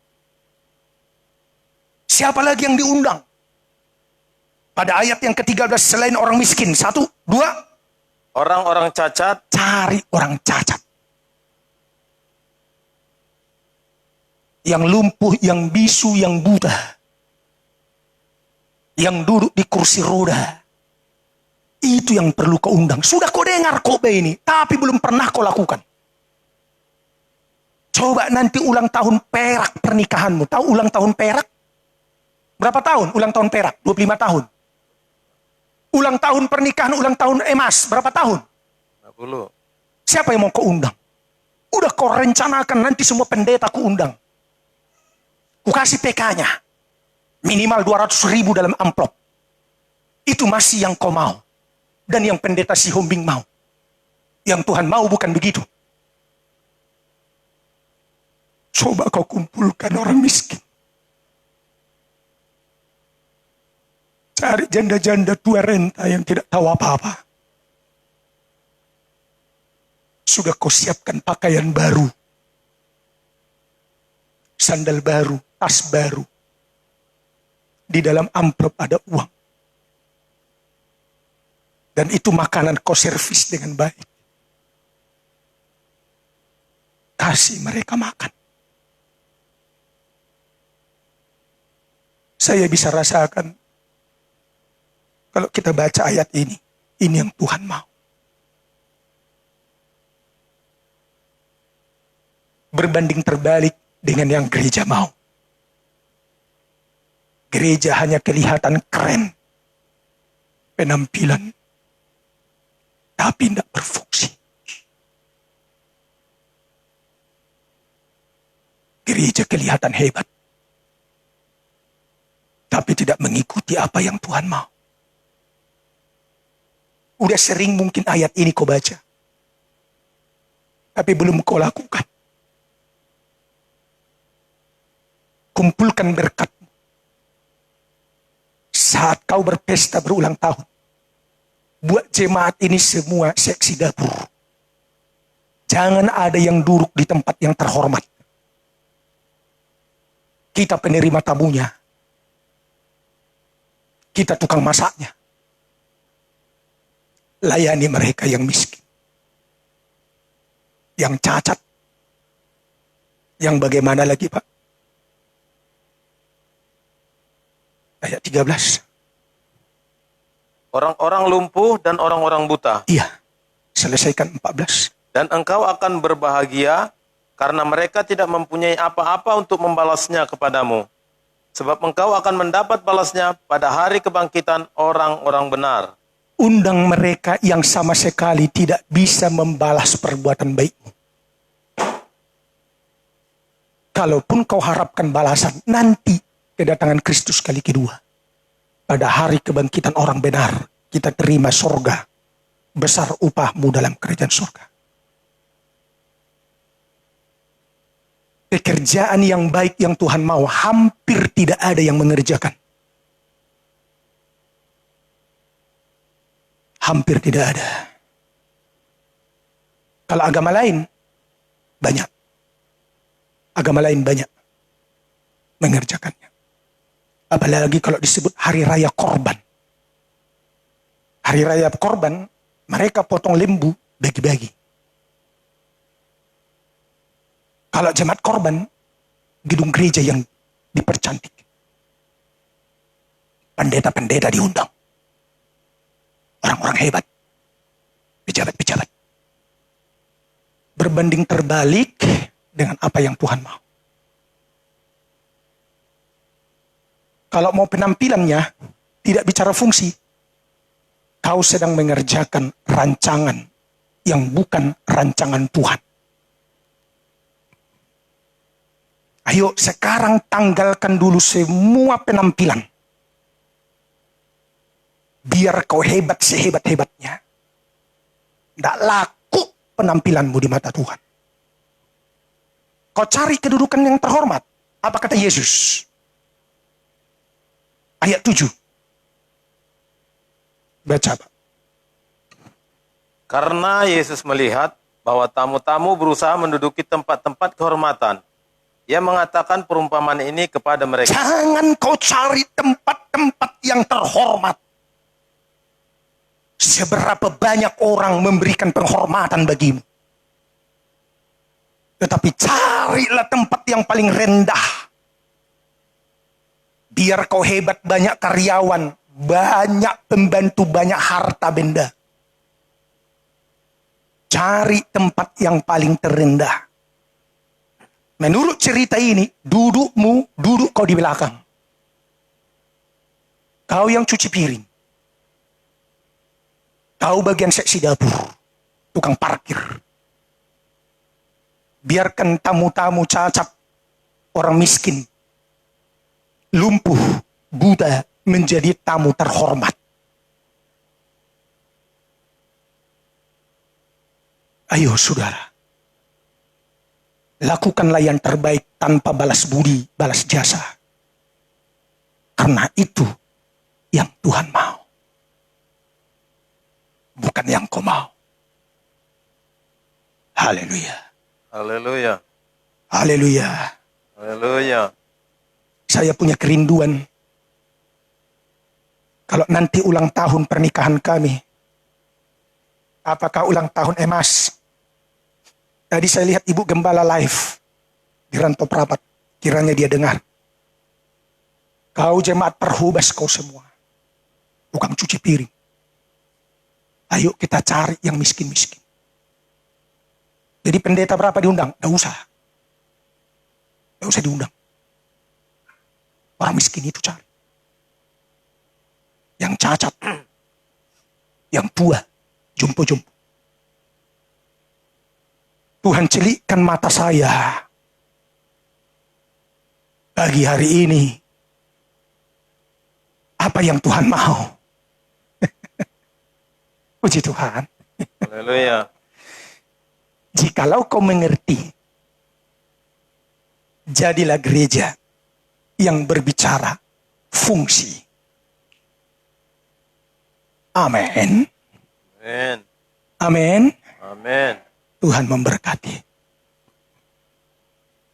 Siapa lagi yang diundang? Pada ayat yang ke-13 selain orang miskin. 1, 2. Orang-orang cacat. Cari orang cacat. Yang lumpuh, yang bisu, yang buta. Yang duduk di kursi roda. Itu yang perlu kau undang. Sudah kau dengar khotbah ini, tapi belum pernah kau lakukan. Coba nanti ulang tahun perak pernikahanmu. Tahu ulang tahun perak? Berapa tahun ulang tahun perak? 25 tahun. Ulang tahun pernikahan, ulang tahun emas. Berapa tahun? 50. Siapa yang mau kau undang? Udah kau rencanakan nanti semua pendeta ku undang. Ku kasih PK-nya. Minimal 200.000 dalam amplop. Itu masih yang kau mau. Dan yang pendeta Sihombing mau. Yang Tuhan mau bukan begitu. Coba kau kumpulkan orang miskin. Cari janda-janda tua renta yang tidak tahu apa-apa. Sudah kau siapkan pakaian baru. Sandal baru, tas baru. Di dalam amplop ada uang. Dan itu makanan kau servis dengan baik. Kasih mereka makan. Saya bisa rasakan kalau kita baca ayat ini yang Tuhan mau. Berbanding terbalik dengan yang gereja mau. Gereja hanya kelihatan keren, penampilan, tapi tidak berfungsi. Gereja kelihatan hebat, tapi tidak mengikuti apa yang Tuhan mau. Udah sering mungkin ayat ini kau baca, tapi belum kau lakukan. Kumpulkan berkatmu. Saat kau berpesta berulang tahun, buat jemaat ini semua seksi dapur. Jangan ada yang duduk di tempat yang terhormat. Kita penerima tamunya. Kita tukang masaknya. Layani mereka yang miskin. Yang cacat. Yang bagaimana lagi, Pak? Ayat 13. Orang-orang lumpuh dan orang-orang buta. Iya. Selesaikan 14. Dan engkau akan berbahagia karena mereka tidak mempunyai apa-apa untuk membalasnya kepadamu. Sebab engkau akan mendapat balasnya pada hari kebangkitan orang-orang benar. Undang mereka yang sama sekali tidak bisa membalas perbuatan baikmu. Kalaupun kau harapkan balasan nanti kedatangan Kristus kali kedua. Pada hari kebangkitan orang benar, kita terima surga. Besar upahmu dalam kerajaan surga. Pekerjaan yang baik yang Tuhan mau hampir tidak ada yang mengerjakan. Hampir tidak ada. Kalau agama lain, banyak. Agama lain banyak mengerjakannya. Apalagi kalau disebut hari raya korban. Hari raya korban, mereka potong lembu, bagi-bagi. Kalau jemaat korban, gedung gereja yang dipercantik. Pendeta-pendeta diundang. Orang-orang hebat. Pejabat-pejabat. Berbanding terbalik dengan apa yang Tuhan mau. Kalau mau penampilannya, tidak bicara fungsi. Kau sedang mengerjakan rancangan yang bukan rancangan Tuhan. Ayo sekarang tanggalkan dulu semua penampilan. Biar kau hebat sehebat-hebatnya. Tidak laku penampilanmu di mata Tuhan. Kau cari kedudukan yang terhormat. Apa kata Yesus? Ayat 7. Baca, Pak. Karena Yesus melihat bahwa tamu-tamu berusaha menduduki tempat-tempat kehormatan, Ia mengatakan perumpamaan ini kepada mereka. Jangan kau cari tempat-tempat yang terhormat. Seberapa banyak orang memberikan penghormatan bagimu. Tetapi carilah tempat yang paling rendah. Biar kau hebat, banyak karyawan, banyak pembantu, banyak harta benda. Cari tempat yang paling terendah. Menurut cerita ini, duduk kau di belakang. Kau yang cuci piring. Kau bagian seksi dapur. Tukang parkir. Biarkan tamu-tamu cacat, orang miskin, lumpuh, buta menjadi tamu terhormat. Ayo saudara, lakukanlah yang terbaik tanpa balas budi, balas jasa. Karena itu yang Tuhan mau. Bukan yang kau mau. Haleluya. Haleluya. Haleluya. Haleluya. Saya punya kerinduan. Kalau nanti ulang tahun pernikahan kami, apakah ulang tahun emas? Tadi saya lihat Ibu Gembala live di Rantau Prapat. Kiranya dia dengar. Kau jemaat Perhubas kau semua. Tukang cuci piring. Ayo kita cari yang miskin-miskin. Jadi pendeta berapa diundang? Nggak usah. Nggak usah diundang. Orang miskin itu cari. Yang cacat. Yang tua. Jumpo-jumpo. Tuhan celikkan mata saya. Bagi hari ini. Apa yang Tuhan mau. Puji Tuhan. Haleluya. Jikalau kau mengerti. Jadilah gereja yang berbicara fungsi. Amin. Amin. Amin. Amin. Tuhan memberkati.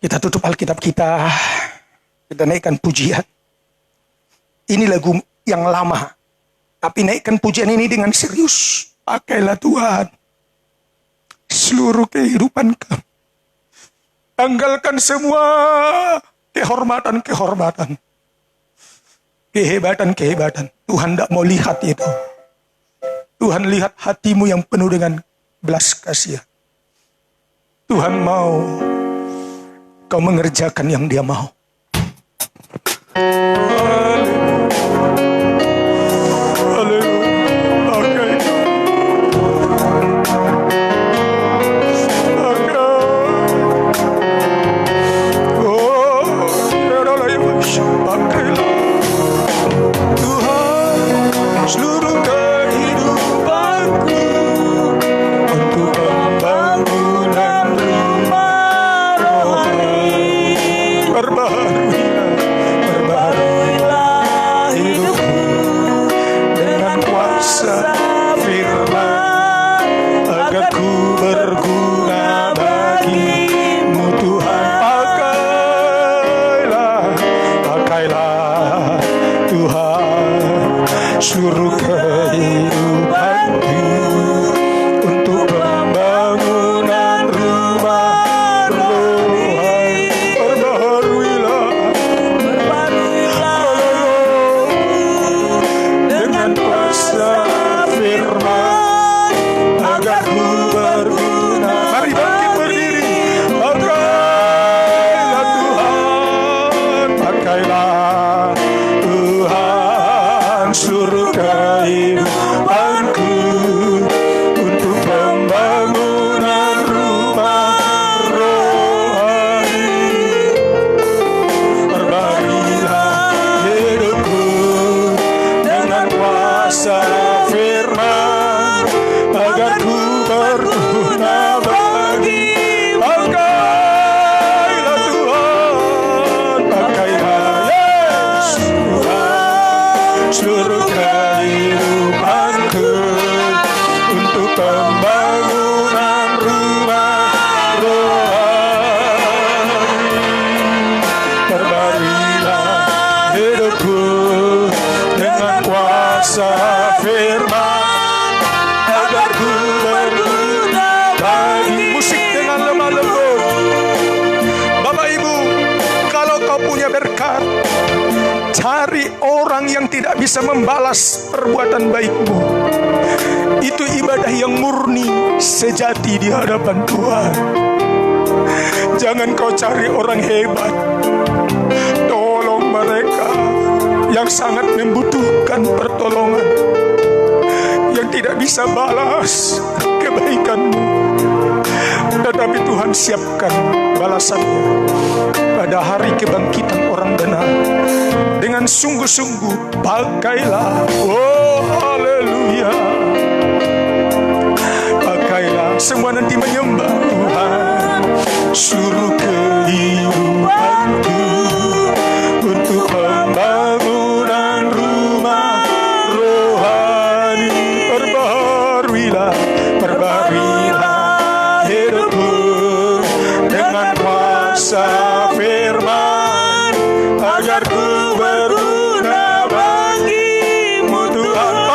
Kita tutup Alkitab kita. Kita naikkan pujian. Ini lagu yang lama. Tapi naikkan pujian ini dengan serius. Pakailah Tuhan. Seluruh kehidupan kami. Tanggalkan semua kehormatan-kehormatan. Kehebatan-kehebatan. Tuhan tidak mau lihat itu. Tuhan lihat hatimu yang penuh dengan belas kasihan. Tuhan mau kau mengerjakan yang Dia mau. Suruh kehidupanku untuk pembangunan rumah rohani. Perbaharuilah dengan kuasa firman agar ku berguna. Mari bangkit berdiri. Pakailah Tuhan, pakailah Tuhan, suruh kehidupanku untuk pembangunan rumah rohani. Perbarilah hidupku dengan kuasa firman agar ku berguna bagi. Pakailah Tuhan, pakailah Yesus Tuhan, seluruh kehidupanku untuk pembangunan rumah rohani. Perbarilah hidupku dengan kuasa firman agar ku berguna bagi. Musik dengan lemah lembut. Bapak Ibu, kalau kau punya berkat, cari orang yang tidak bisa membalas perbuatan baikmu. Itu ibadah yang murni, sejati di hadapan Tuhan. Jangan kau cari orang hebat. Tolong mereka yang sangat membutuhkan pertolongan, yang tidak bisa balas kebaikanmu. Tetapi Tuhan siapkan balasannya pada hari kebangkitan orang benar. Dengan sungguh-sungguh pakailah, oh haleluya, pakailah semua jiwa nanti menyembah Tuhan. Suruh kehidupanku untuk pembangunan rumah rohani. Perbaharuilah hidupku dengan kuasa firman, agar ku berguna bagimu Tuhan.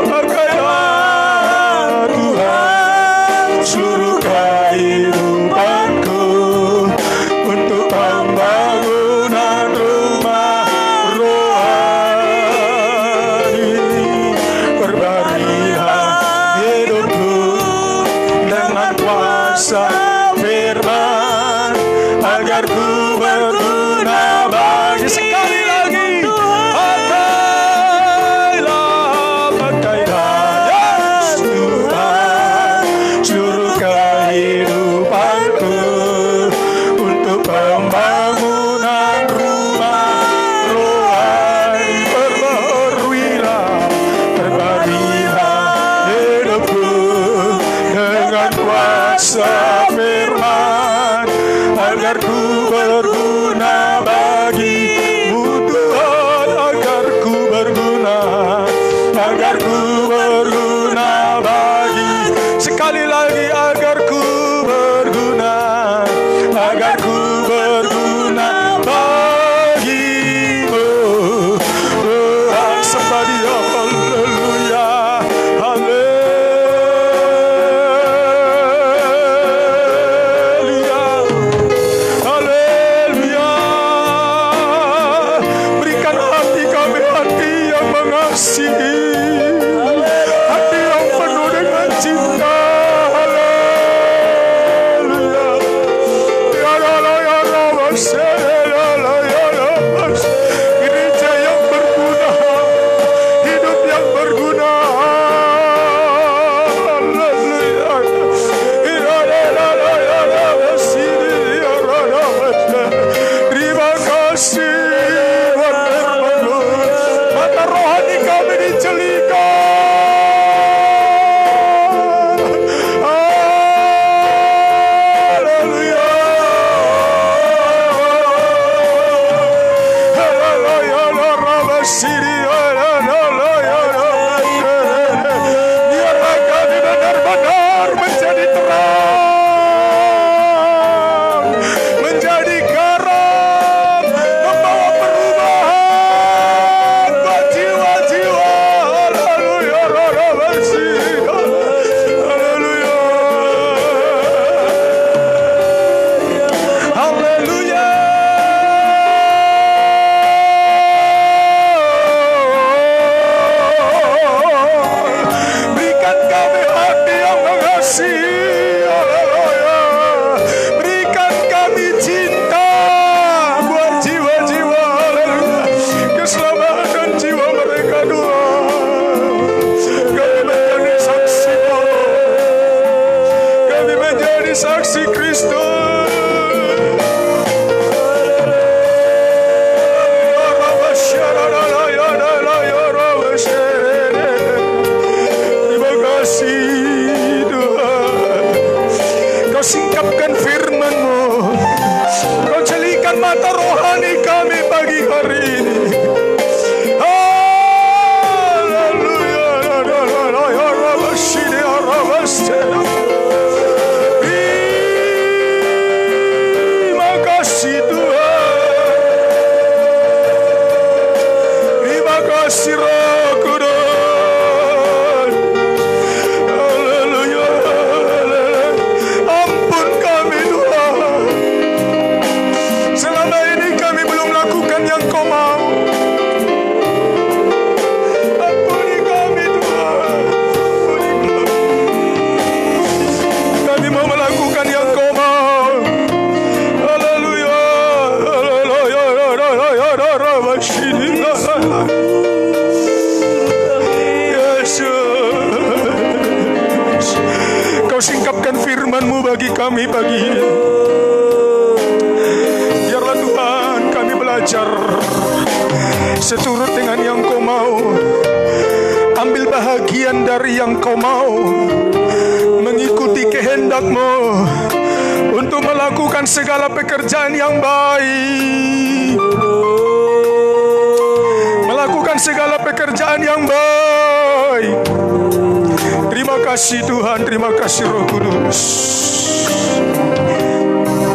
Pakailah Tuhan seluruh kehidupanku untuk pembangunan rumah rohani. Perbarilah hidupku dengan kuasa firman, agar ku berguna bagi. Sekali lagi, pakailah Yesus Tuhan seluruh kehidupanku untuk pembangunan rumah rohani. Perbarilah hidupku dengan kuasa firman, agar ku berguna bagimu Tuhan. Agar ku berguna bagi. Sekali lagi, agar ku berguna bagimu Tuhan. Somebody, hallelujah, haleluya. Berikan hati kami hati yang mengasihi, hati yang penuh dengan cinta. Haleluya. Gereja yang berguna, hidup yang berguna. Terima kasih buat firman-Mu. Mata rohani kami dicelikan. Haleluya. Biarlah kami benar-benar menjadi terang, menjadi garam, membawa perubahan buat jiwa-jiwa. Haleluya. Haleluya. Berikan kami hati yang mengasihi. Haleluya. Berikan kami cinta buat jiwa-jiwa. Haleluya. Keselamatan jiwa mereka Tuhan. Kami menjadi saksi Paulus. Kami menjadi saksi Kristus. Terima kasih Tuhan. Kau singkapkan firman-Mu, Kau jelikan mata rohani kami pagi hari ini. Haleluya. Terima kasih Tuhan. Terima kasih Roh Kudus. Haleluya. Ampun kami Tuhan. Selama ini kami belum lakukan yang Kau mau. Ampuni kami Tuhan. Ampuni kami. Kami mau melakukan yang Kau mau. Haleluya. Yesus, Kau singkapkan firman-Mu bagi kami pagi ini. Biarlah Tuhan kami belajar seturut dengan yang Kau mau. Ambil bahagian dari yang Kau mau, mengikuti kehendak-Mu untuk melakukan segala pekerjaan yang baik, melakukan segala pekerjaan yang baik. Terima kasih Tuhan, terima kasih Roh Kudus.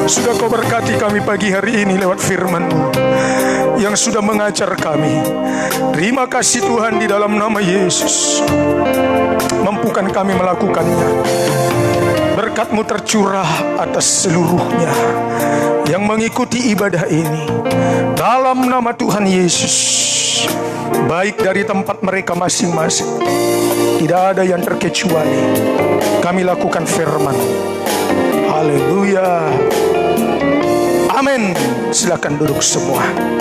Sudah Kau berkati kami pagi hari ini lewat firman-Mu yang sudah mengajar kami. Terima kasih Tuhan, di dalam nama Yesus. Mampukan kami melakukannya. Berkat-Mu tercurah atas seluruhnya yang mengikuti ibadah ini. Dalam nama Tuhan Yesus, baik dari tempat mereka masing-masing, tidak ada yang terkecuali. Kami lakukan firman. Haleluya. Amin. Silakan duduk semua.